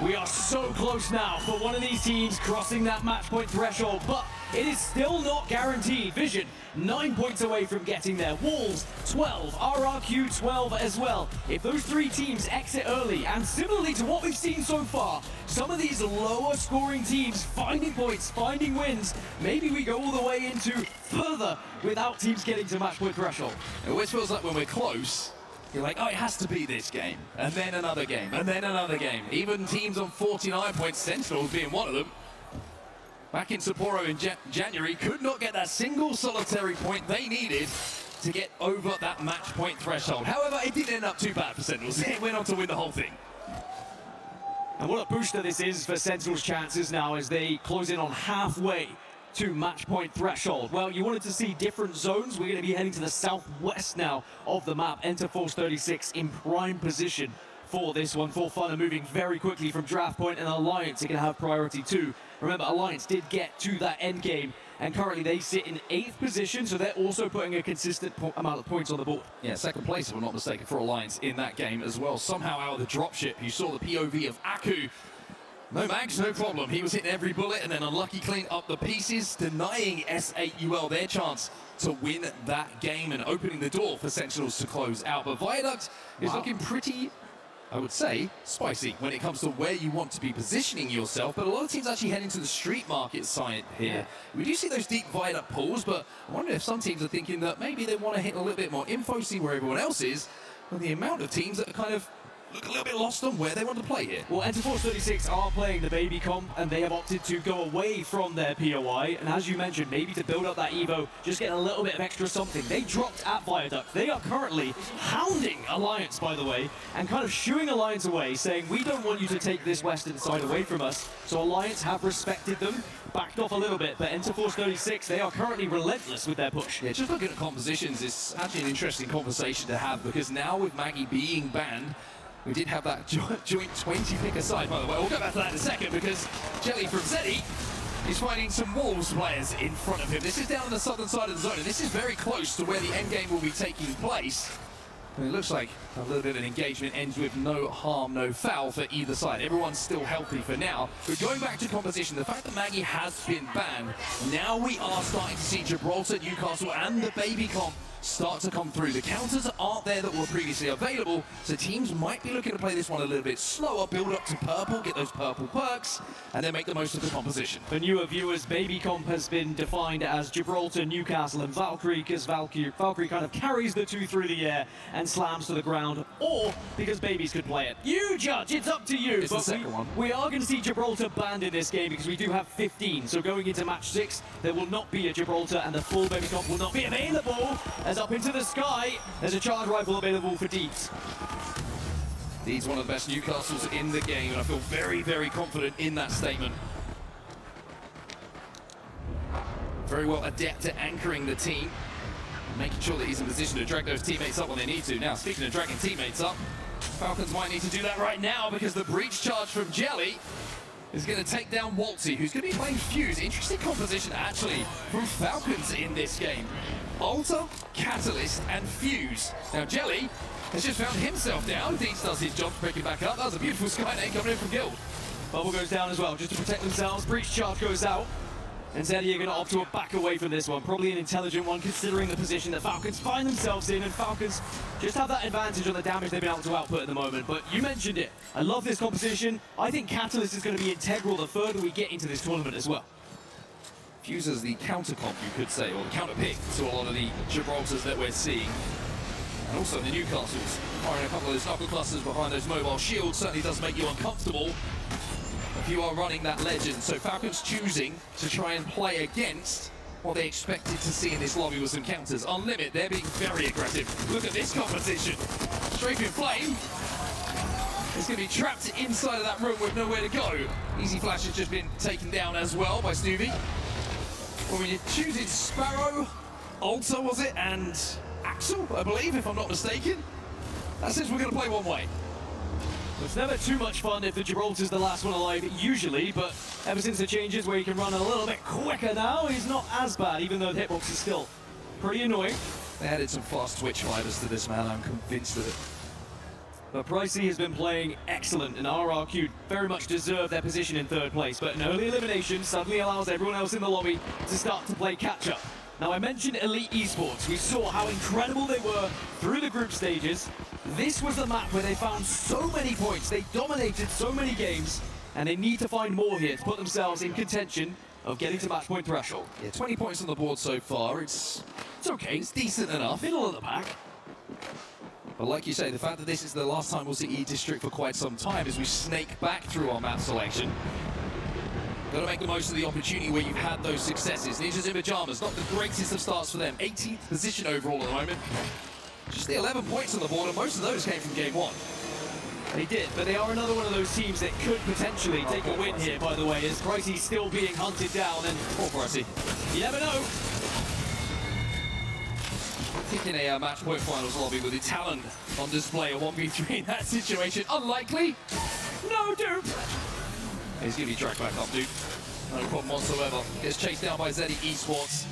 We are so close now for one of these teams crossing that match point threshold, but it is still not guaranteed. Vision, 9 points away from getting there. Wolves, 12. RRQ, 12 as well. If those 3 teams exit early, and similarly to what we've seen so far, some of these lower scoring teams finding points, finding wins, maybe we go all the way into further without teams getting to match point threshold. It always feels like when we're close, you're like, oh, it has to be this game, and then another game, and then another game. Even teams on 49 points, Sentinels being one of them, back in Sapporo in January, could not get that single solitary point they needed to get over that match point threshold. However, it didn't end up too bad for Sentinels. It went on to win the whole thing. And what a booster this is for Sentinels' chances now as they close in on halfway to match point threshold. Well, you wanted to see different zones. We're going to be heading to the southwest now of the map. Enter Force 36 in prime position for this one. For Fun are moving very quickly from draft point, and Alliance are going to have priority too. Remember, Alliance did get to that end game, and currently they sit in 8th position, so they're also putting a consistent amount of points on the board. Yeah, second place, if I'm not mistaken, for Alliance in that game as well. Somehow out of the dropship, you saw the POV of Aku. No mags, no problem. He was hitting every bullet and then unlucky clean up the pieces, denying S8UL their chance to win that game and opening the door for Sentinels to close out. But Viaduct is looking pretty, I would say, spicy when it comes to where you want to be positioning yourself. But a lot of teams actually heading to the street market side here. Yeah. We do see those deep Viaduct pulls, but I wonder if some teams are thinking that maybe they want to hit a little bit more info, see where everyone else is, and the amount of teams that are kind of look a little bit lost on where they want to play here. Well, Enterforce 36 are playing the baby comp, and they have opted to go away from their POI, and as you mentioned, maybe to build up that Evo, just get a little bit of extra something. They dropped at Viaduct. They are currently hounding Alliance, by the way, and kind of shooing Alliance away, saying, we don't want you to take this western side away from us. So Alliance have respected them, backed off a little bit, but Enterforce 36, they are currently relentless with their push. Yeah, just looking at compositions, it's actually an interesting conversation to have, because now with Maggie being banned, we did have that joint 20 pick aside, by the way. We'll go back to that in a second, because Jelly from Zeddy is finding some Wolves players in front of him. This is down on the southern side of the zone, and this is very close to where the end game will be taking place. And it looks like a little bit of an engagement ends with no harm, no foul for either side. Everyone's still healthy for now. But going back to composition, the fact that Maggie has been banned, now we are starting to see Gibraltar, Newcastle, and the baby comp start to come through. The counters aren't there that were previously available, so teams might be looking to play this one a little bit slower, build up to purple, get those purple perks, and then make the most of the composition. For newer viewers, baby comp has been defined as Gibraltar, Newcastle, and Valkyrie, because Valkyrie kind of carries the two through the air and slams to the ground, or because babies could play it. You judge, it's up to you. It's the second one. We are going to see Gibraltar banned in this game because we do have 15, so going into match 6, there will not be a Gibraltar, and the full baby comp will not be available. As up into the sky, there's a charge rifle available for Deeds. Deeds, one of the best Newcastles in the game, and I feel very, very confident in that statement. Very well adept at anchoring the team, making sure that he's in position to drag those teammates up when they need to. Now, speaking of dragging teammates up, Falcons might need to do that right now, because the breach charge from Jelly is going to take down Waltzy, who's going to be playing Fuse. Interesting composition, actually, from Falcons in this game. Alter, Catalyst, and Fuse. Now, Jelly has just found himself down. Deeds does his job to pick him back up. That was a beautiful Skynet coming in from Guild. Bubble goes down as well, just to protect themselves. Breach charge goes out. And Zeddy are going to opt to back away from this one. Probably an intelligent one, considering the position that Falcons find themselves in. And Falcons just have that advantage on the damage they've been able to output at the moment. But you mentioned it. I love this composition. I think Catalyst is going to be integral the further we get into this tournament as well. Fuse as the counter comp, you could say, or the counter pick to a lot of the Gibraltars that we're seeing. And also the Newcastles. Firing a couple of those knuckle clusters behind those mobile shields certainly does make you uncomfortable if you are running that legend. So Falcons choosing to try and play against what they expected to see in this lobby with some counters. Unlimit, they're being very aggressive. Look at this competition. Strafing Flame is going to be trapped inside of that room with nowhere to go. Easy Flash has just been taken down as well by Stuvie. Well, when you're choosing Sparrow, Alter was it, and Axel, I believe, if I'm not mistaken. That says we're going to play one way. It's never too much fun if the Gibraltar's the last one alive, usually, but ever since the changes where he can run a little bit quicker now, he's not as bad, even though the hitbox is still pretty annoying. They added some fast twitch fighters to this, man, I'm convinced of it. But Pricey has been playing excellent, and RRQ very much deserve their position in 3rd place, but an early elimination suddenly allows everyone else in the lobby to start to play catch-up. Now, I mentioned Elite Esports. We saw how incredible they were through the group stages. This was the map where they found so many points. They dominated so many games, and they need to find more here to put themselves in contention of getting to match point threshold. Yeah, 20 points on the board so far. It's okay. It's decent enough. Middle of the pack. But like you say, the fact that this is the last time we'll see E-District for quite some time as we snake back through our map selection. Got to make the most of the opportunity where you've had those successes. Ninjas in Pajamas, not the greatest of starts for them. 18th position overall at the moment. Just the 11 points on the board, and most of those came from game 1. They did, but they are another one of those teams that could potentially take a win here, by the way, as Pricey's still being hunted down, and poor Pricey. You never know. I think in a match point finals lobby with the talent on display, a 1v3 in that situation, unlikely. No, dude. He's going to be dragged back up, dude. No problem whatsoever. Gets chased down by Zeddy Esports,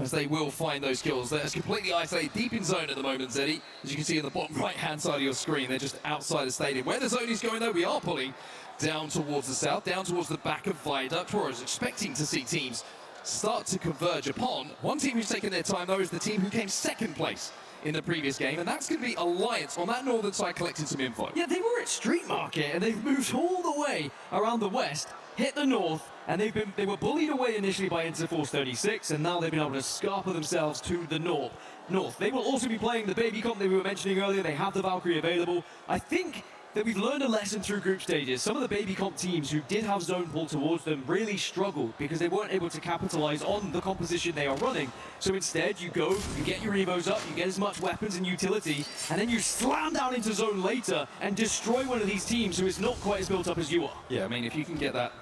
as they will find those kills. They're completely isolated, deep in zone at the moment, Zeddy. As you can see in the bottom right-hand side of your screen, they're just outside the stadium. Where the zone is going, though, we are pulling down towards the south, down towards the back of Viaduct, where I was expecting to see teams start to converge upon. One team who's taken their time, though, is the team who came second place in the previous game, and that's going to be Alliance on that northern side, collecting some info. Yeah, they were at Street Market, and they've moved all the way around the west, hit the north, and they were bullied away initially by Interforce 36, and now they've been able to scarper themselves to the north. They will also be playing the baby comp that we were mentioning earlier. They have the Valkyrie available. I think that we've learned a lesson through group stages. Some of the baby comp teams who did have zone pull towards them really struggled because they weren't able to capitalize on the composition they are running. So instead, you go, you get your evos up, you get as much weapons and utility, and then you slam down into zone later and destroy one of these teams who is not quite as built up as you are. Yeah, I mean, if you can get that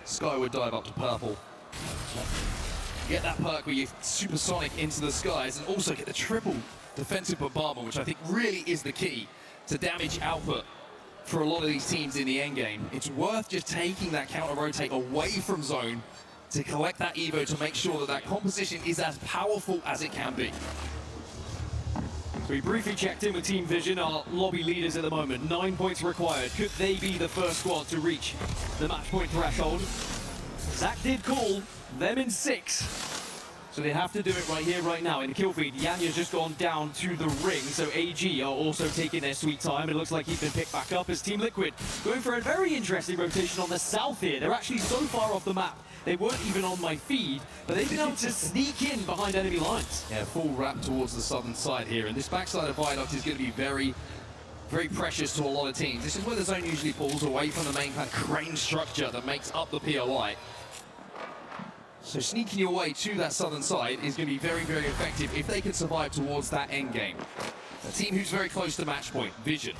skyward dive up to purple, get that perk where you supersonic into the skies, and also get the triple defensive bombardment, which I think really is the key to damage output for a lot of these teams in the endgame. It's worth just taking that counter-rotate away from zone to collect that Evo to make sure that that composition is as powerful as it can be. So we briefly checked in with Team Vision, our lobby leaders at the moment. 9 points required. Could they be the first squad to reach the match point threshold? Zach did call them in 6. So they have to do it right here, right now. In the kill feed, Yanya's just gone down to the ring, so AG are also taking their sweet time. It looks like he's been picked back up as Team Liquid going for a very interesting rotation on the south here. They're actually so far off the map, they weren't even on my feed, but they've been able to sneak in behind enemy lines. Yeah, full wrap towards the southern side here, and this backside of Viaduct is going to be very, very precious to a lot of teams. This is where the zone usually pulls away from the main kind of crane structure that makes up the POI. So sneaking your way to that southern side is going to be very, very effective if they can survive towards that end game. A team who's very close to match point, Vision.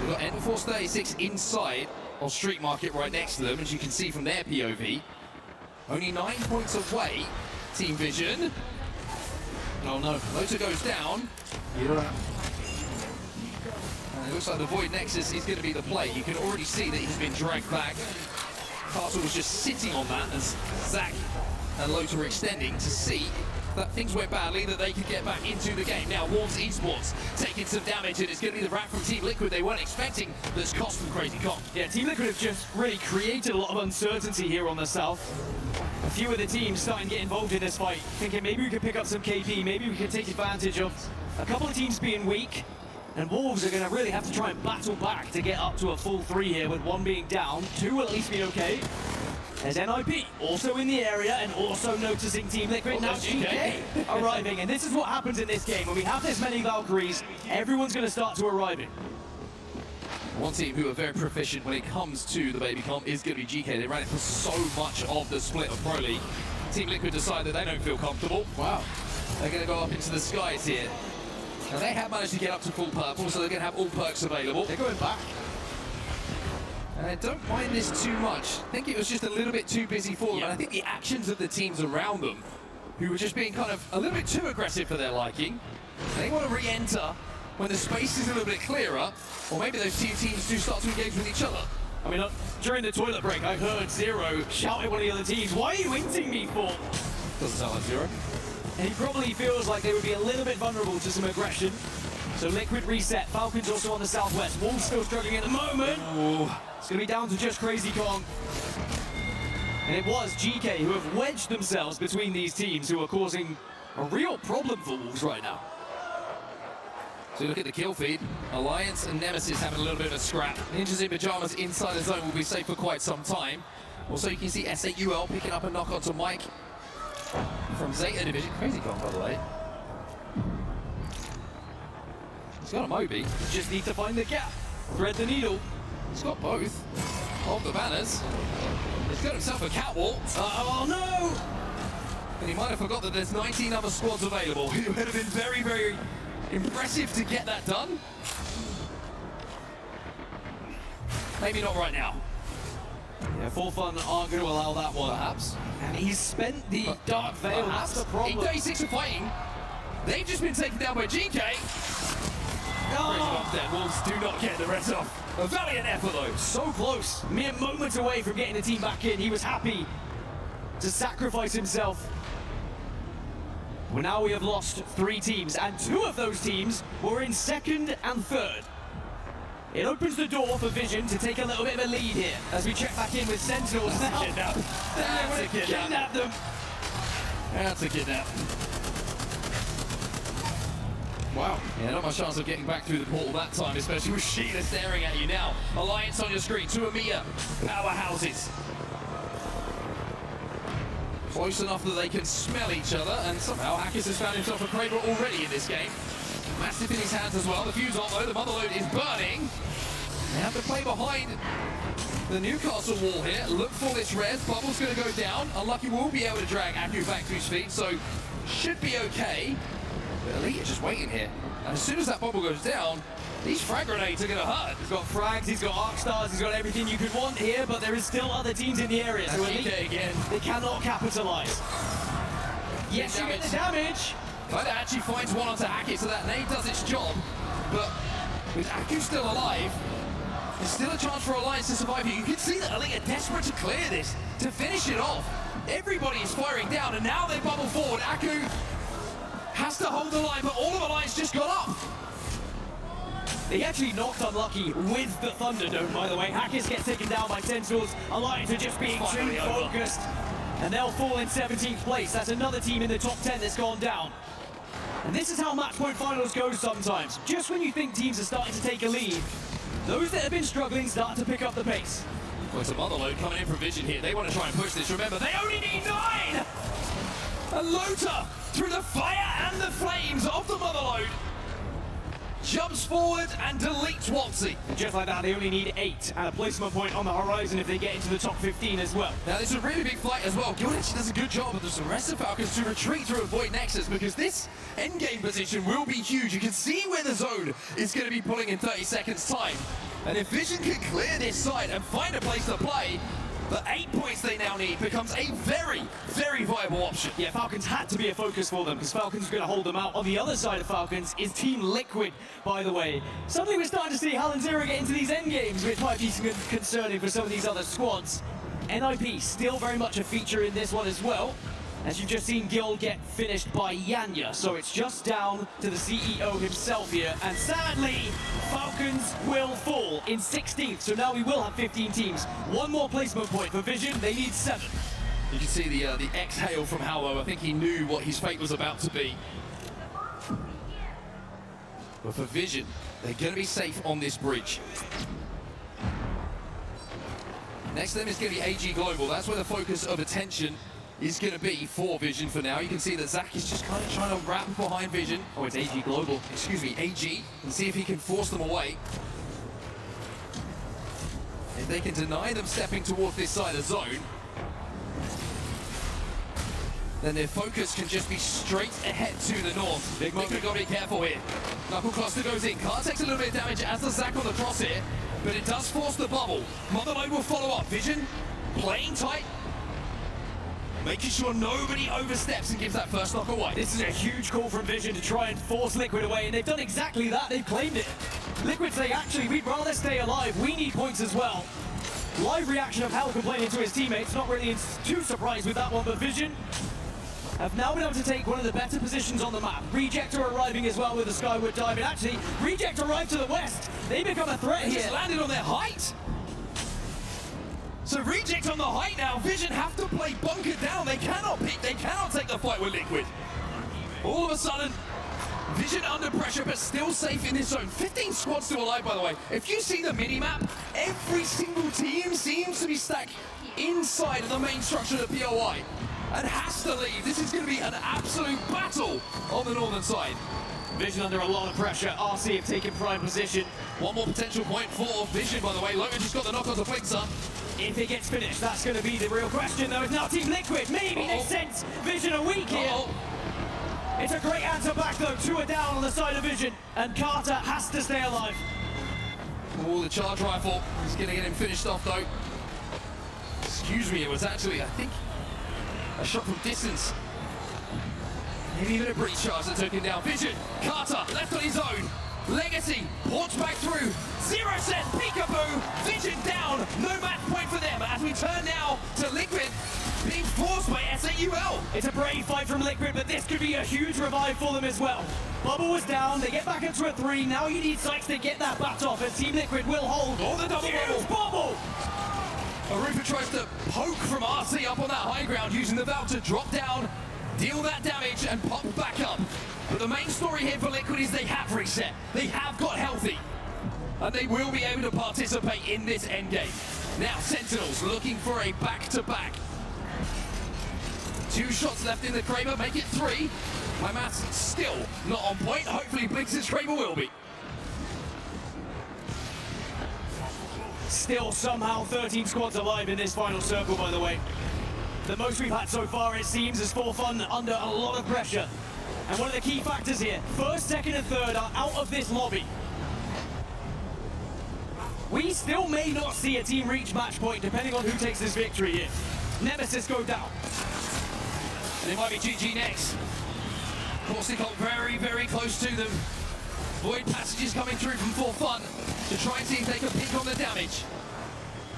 We've got Enforce 36 inside of Street Market right next to them, as you can see from their POV. Only 9 points away, Team Vision. Oh no, Lota goes down. And it looks like the Void Nexus is going to be the play. You can already see that he's been dragged back. Castle was just sitting on that as Zach and Lota were extending to see that things went badly, that they could get back into the game. Now, Wolves Esports taking some damage, and it's going to be the wrap from Team Liquid they weren't expecting that's cost them crazy comp. Yeah, Team Liquid have just really created a lot of uncertainty here on the south. A few of the teams starting to get involved in this fight, thinking maybe we could pick up some KP, maybe we could take advantage of a couple of teams being weak. And Wolves are going to really have to try and battle back to get up to a full 3 here, with 1 being down. 2 will at least be okay. There's NIP also in the area and also noticing Team Liquid. Now GK arriving, and this is what happens in this game. When we have this many Valkyries, everyone's going to start to arrive in. One team who are very proficient when it comes to the baby comp is going to be GK. They ran it for so much of the split of Pro League. Team Liquid decide that they don't feel comfortable. Wow. They're going to go up into the skies here. Now they have managed to get up to full purple, so they're going to have all perks available. They're going back. And I don't mind this too much. I think it was just a little bit too busy for them. Yeah. And I think the actions of the teams around them, who were just being kind of a little bit too aggressive for their liking, they want to re-enter when the space is a little bit clearer, or maybe those two teams do start to engage with each other. I mean, during the toilet break, I heard Zero shout at one of the other teams, "Why are you inting me for?" Doesn't sound like Zero. And he probably feels like they would be a little bit vulnerable to some aggression. So Liquid reset. Falcons also on the southwest. Wolves still struggling at the moment. Ooh. It's going to be down to just Crazy Kong. And it was GK who have wedged themselves between these teams, who are causing a real problem for Wolves right now. So look at the kill feed. Alliance and Nemesis having a little bit of a scrap. Ninjas in Pajamas inside the zone will be safe for quite some time. Also, you can see SAUL picking up a knock onto Mike from Zeta Division. Crazy Kong, by the way. He's got a Moby. Just need to find the gap. Thread the needle. He's got both of the banners. He's got himself a catwalk. Oh no! And he might have forgot that there's 19 other squads available. It would have been very, very impressive to get that done. Maybe not right now. Yeah, For Fun aren't going to allow that one. Perhaps. And he's spent the Dark Veil. That's the problem. In day 6 of fighting, they've just been taken down by GK. Oh, dead. Wolves do not get the rest off. A valiant effort though, so close. Mere moments away from getting the team back in. He was happy to sacrifice himself. Well, now we have lost 3 teams, and 2 of those teams were in 2nd and 3rd. It opens the door for Vision to take a little bit of a lead here as we check back in with Sentinels now. That's a kidnap. Kidnap them. That's a kidnap. Wow, yeah, not much chance of getting back through the portal that time, especially with Sheila staring at you now. Alliance on your screen, 2 Amiya powerhouses. Close enough that they can smell each other, and somehow Hackers has found himself a Kraber already in this game. Massive in his hands as well. The fuse on though, the motherload is burning. They have to play behind the Newcastle wall here. Look for this res. Bubble's going to go down. Unlucky will be able to drag Aku back to his feet, so should be okay. But Elite are just waiting here. And as soon as that bubble goes down, these frag grenades are going to hurt. He's got frags, he's got arc stars, he's got everything you could want here, but there is still other teams in the area. So Elite, again. They cannot capitalize. Yes, you get the damage. Kind of actually finds one onto Hackett, so that nade does its job. But with Aku still alive, there's still a chance for Alliance to survive here. You can see that Elite are desperate to clear this, to finish it off. Everybody is firing down, and now they bubble forward. Aku has to hold the line, but all of Alliance just got up. He actually knocked Unlucky with the Thunderdome, by the way. Hackers gets taken down by Sentinels. Alliance are just being too focused. And they'll fall in 17th place. That's another team in the top 10 that's gone down. And this is how match point finals go sometimes. Just when you think teams are starting to take a lead, those that have been struggling start to pick up the pace. Well, it's a motherload coming in from Vision here. They want to try and push this. Remember, they only need 9! A Lota through the fire and the flames of the motherload jumps forward and deletes Watsy. Just like that, they only need 8 and a placement point on the horizon if they get into the top 15 as well. Now, this is a really big fight as well. Gildic does a good job of the rest of Falcons to retreat through Avoid Nexus, because this endgame position will be huge. You can see where the zone is going to be pulling in 30 seconds time. And if Vision can clear this side and find a place to play, the 8 points they now need becomes a very, very viable option. Yeah, Falcons had to be a focus for them, because Falcons are going to hold them out. On the other side of Falcons is Team Liquid, by the way. Suddenly we're starting to see Hal and Zero get into these endgames, which might be concerning for some of these other squads. NIP still very much a feature in this one as well, as you've just seen Gil get finished by Yanya. So it's just down to the CEO himself here, and sadly, Falcons will fall in 16th, so now we will have 15 teams. 1 more placement point for Vision, they need 7. You can see the exhale from Hallow. I think he knew what his fate was about to be. But for Vision, they're going to be safe on this bridge. Next to them is going to be AG Global. That's where the focus of attention is going to be for Vision for now. You can see that Zach is just kind of trying to wrap behind Vision. Oh, it's AG Global. Excuse me, AG. And see if he can force them away. If they can deny them stepping towards this side of the zone, then their focus can just be straight ahead to the north. Big Liquid got to be careful here. Knuckle Cluster goes in. Car takes a little bit of damage, as does Zach on the cross here, but it does force the bubble. Motherload will follow up. Vision playing tight, making sure nobody oversteps and gives that first knock away. This is a huge call from Vision to try and force Liquid away, and they've done exactly that. They've claimed it. Liquid say, actually, we'd rather stay alive. We need points as well. Live reaction of Hal complaining to his teammates. Not really too surprised with that one, but Vision have now been able to take one of the better positions on the map. Reject are arriving as well with the Skyward Dive, and actually, Reject arrived to the west. They become a threat here. Just landed on their height. So Reject on the height now. Vision have to play bunker down. They cannot peek. They cannot take the fight with Liquid. All of a sudden, Vision under pressure, but still safe in this zone. 15 squads still alive, by the way. If you see the mini-map, every single team seems to be stacked inside of the main structure of the POI and has to leave. This is going to be an absolute battle on the northern side. Vision under a lot of pressure. RC have taken prime position. 1 more potential point for Vision, by the way. Logan just got the knock on the Blitzer. If it gets finished, that's going to be the real question, though. It's now Team Liquid. Maybe they sense Vision are weak here. It's a great answer back, though. 2 are down on the side of Vision, and Carter has to stay alive. Oh, the charge rifle. He's going to get him finished off, though. Excuse me, it was actually, I think, a shot from distance. Maybe even a breach charge that took him down. Vision, Carter, left on his own. Legacy, ports back through. Zero says peekaboo. Vision down. No match point for them as we turn now to Liquid being forced by SAUL. It's a brave fight from Liquid, but this could be a huge revive for them as well. Bubble was down, they get back into a 3. Now you need Sykes to get that bat off, as Team Liquid will hold. Oh, the double bubble! Arufa tries to poke from RC up on that high ground, using the valve to drop down, deal that damage, and pop back up. But the main story here for Liquid is they have reset. They have got healthy. And they will be able to participate in this endgame. Now, Sentinels looking for a back-to-back. 2 shots left in the Kraber, make it 3. My maths still not on point. Hopefully Blix's Kraber will be. Still somehow 13 squads alive in this final circle, by the way. The most we've had so far, it seems, is for fun under a lot of pressure. And one of the key factors here, 1st, 2nd and 3rd are out of this lobby. We still may not see a team reach match point depending on who takes this victory here. Nemesis go down. And it might be GG next. Corsical very, very close to them. Void passages coming through from For Fun to try and see if they can pick on the damage.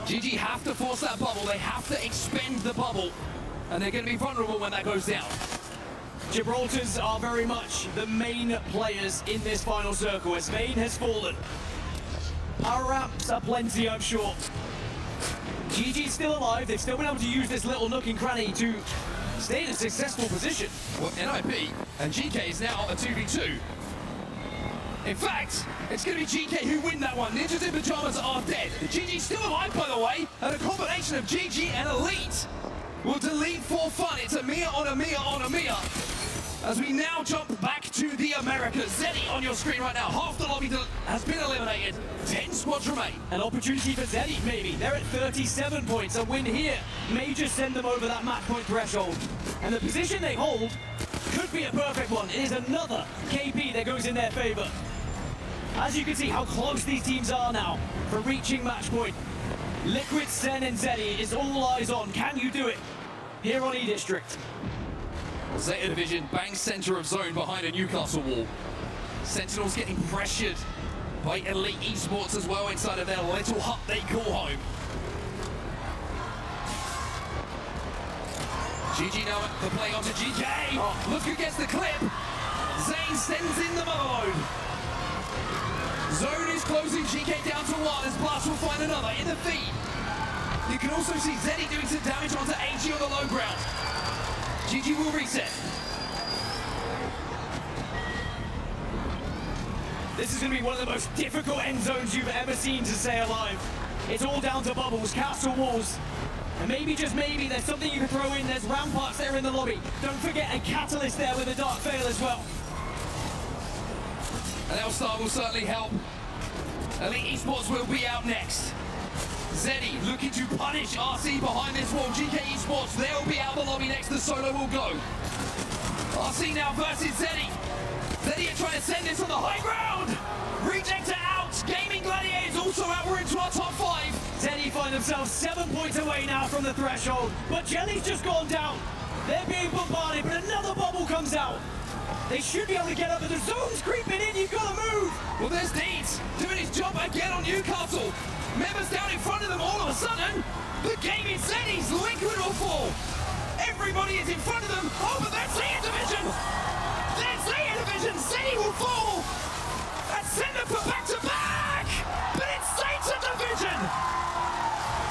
GG have to force that bubble. They have to expend the bubble. And they're going to be vulnerable when that goes down. Gibraltars are very much the main players in this final circle as Vayne has fallen. Power ramps are plenty, I'm sure. GG's still alive. They've still been able to use this little nook and cranny to stay in a successful position. Well, NIP and GK is now a 2v2. In fact, it's going to be GK who win that one. Ninjas in Pajamas are dead. GG's still alive, by the way, and a combination of GG and Elite will delete For Fun. It's a Mia on a Mia on a Mia. As we now jump back to the Americas. Zeddy on your screen right now. Half the lobby has been eliminated. 10 squads remain. An opportunity for Zeddy, maybe. They're at 37 points. A win here may just send them over that match point threshold. And the position they hold could be a perfect one. It is another KP that goes in their favor. As you can see how close these teams are now for reaching match point. Liquid, Sen and Zeddy is all eyes on. Can you do it here on E-District? Zeta Division bangs center of zone behind a Newcastle wall. Sentinels getting pressured by Elite Esports as well inside of their little hut they call home. GG now the play onto GK. Oh, look who gets the clip. Zane sends in the motherload. Zone is closing GK down to 1 as Blast will find another in the feed. You can also see Zeddy doing some damage onto AG on the low ground. GG will reset. This is going to be one of the most difficult end zones you've ever seen to stay alive. It's all down to bubbles, castle walls. And maybe, just maybe, there's something you can throw in. There's ramparts there in the lobby. Don't forget a catalyst there with a dark veil as well. An L-Star will certainly help. Elite Esports will be out next. Zeddy looking to punish RC behind this wall. GK Esports, they'll be out the lobby next. The solo will go. RC now versus Zeddy. Zeddy are trying to send this on the high ground. Rejector out. Gaming Gladiators also out. We're into our top 5. Zeddy find themselves 7 points away now from the threshold. But Jelly's just gone down. They're being bombarded, but another bubble comes out. They should be able to get up, but the zone's creeping in. You've got to move. Well, there's Deeds doing his job again on Newcastle. Members down in front of them all of a sudden. The game is Zeddy's. Liquid will fall. Everybody is in front of them. Oh, but that's Zeta Division. That's Zeta Division. Zeddy will fall. That's send them for back-to-back. But it's Zeta Division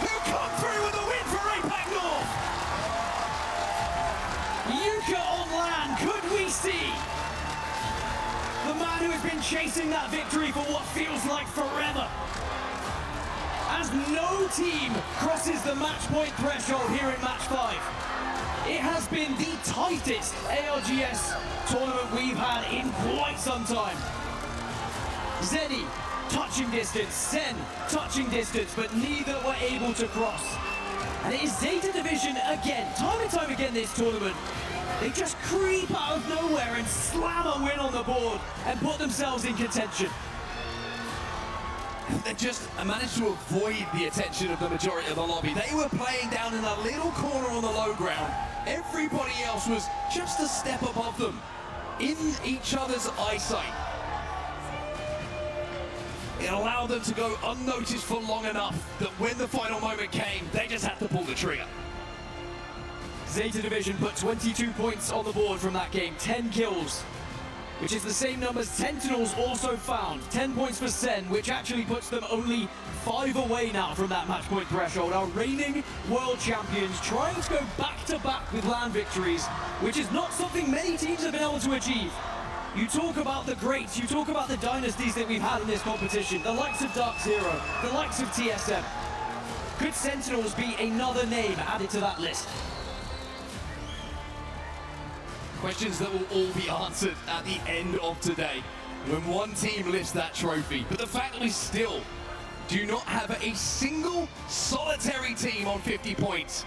who come through with a win for APAC North. Yuka on land. Could we see the man who has been chasing that victory for what feels like forever? As no team crosses the match point threshold here in match 5. It has been the tightest ALGS tournament we've had in quite some time. Zeddy, touching distance, Sen, touching distance, but neither were able to cross. And it is Zeta Division again, time and time again this tournament. They just creep out of nowhere and slam a win on the board and put themselves in contention. They just managed to avoid the attention of the majority of the lobby. They were playing down in a little corner on the low ground. Everybody else was just a step above them in each other's eyesight. it allowed them to go unnoticed for long enough that when the final moment came, they just had to pull the trigger. Zeta Division put 22 points on the board from that game, 10 kills, which is the same numbers Sentinels also found. 10 points for Sen, which actually puts them only 5 away now from that match point threshold. Our reigning world champions trying to go back-to-back with land victories, which is not something many teams have been able to achieve. You talk about the greats, you talk about the dynasties that we've had in this competition, the likes of Dark Zero, the likes of TSM. Could Sentinels be another name added to that list? Questions that will all be answered at the end of today when one team lifts that trophy. But the fact that we still do not have a single solitary team on 50 points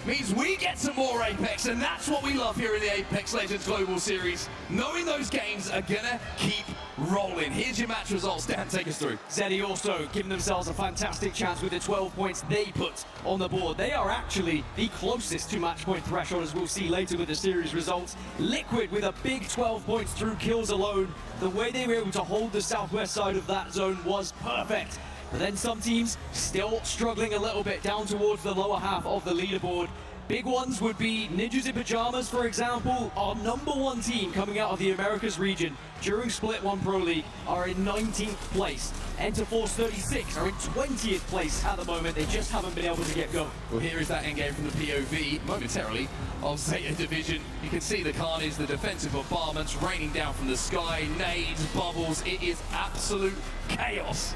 means we get some more Apex, and that's what we love here in the Apex Legends Global Series, knowing those games are gonna keep rolling. Here's your match results. Dan, take us through. Zeddy also giving themselves a fantastic chance with the 12 points they put on the board. They are actually the closest to match point threshold, as we'll see later with the series results. Liquid with a big 12 points through kills alone. The way they were able to hold the southwest side of that zone was perfect. But then some teams still struggling a little bit down towards the lower half of the leaderboard. Big ones would be Ninjas in Pajamas, for example, our #1 team coming out of the Americas region during Split 1 Pro League are in 19th place. Enter Force 36 are in 20th place at the moment. They just haven't been able to get going. Well, here is that endgame from the POV, momentarily, of Zeta Division. You can see the carnage, the defensive bombardments raining down from the sky, nades, bubbles. It is absolute chaos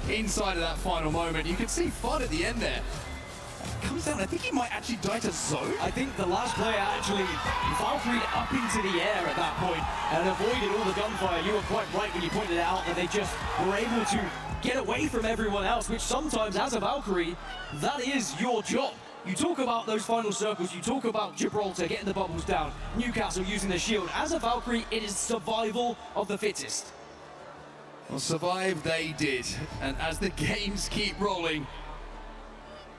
inside of that final moment. You can see Fud at the end there. Comes down, I think he might actually die to Zoe. I think the last player actually Valkyrie up into the air at that point and avoided all the gunfire. You were quite right when you pointed out that they just were able to get away from everyone else, which sometimes as a Valkyrie, that is your job. You talk about those final circles, you talk about Gibraltar getting the bubbles down, Newcastle using the shield. As a Valkyrie, it is survival of the fittest. Well, survive they did, and as the games keep rolling,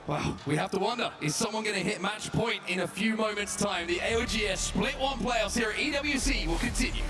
well, we have to wonder, is someone going to hit match point in a few moments' time? The ALGS Split 1 playoffs here at EWC will continue.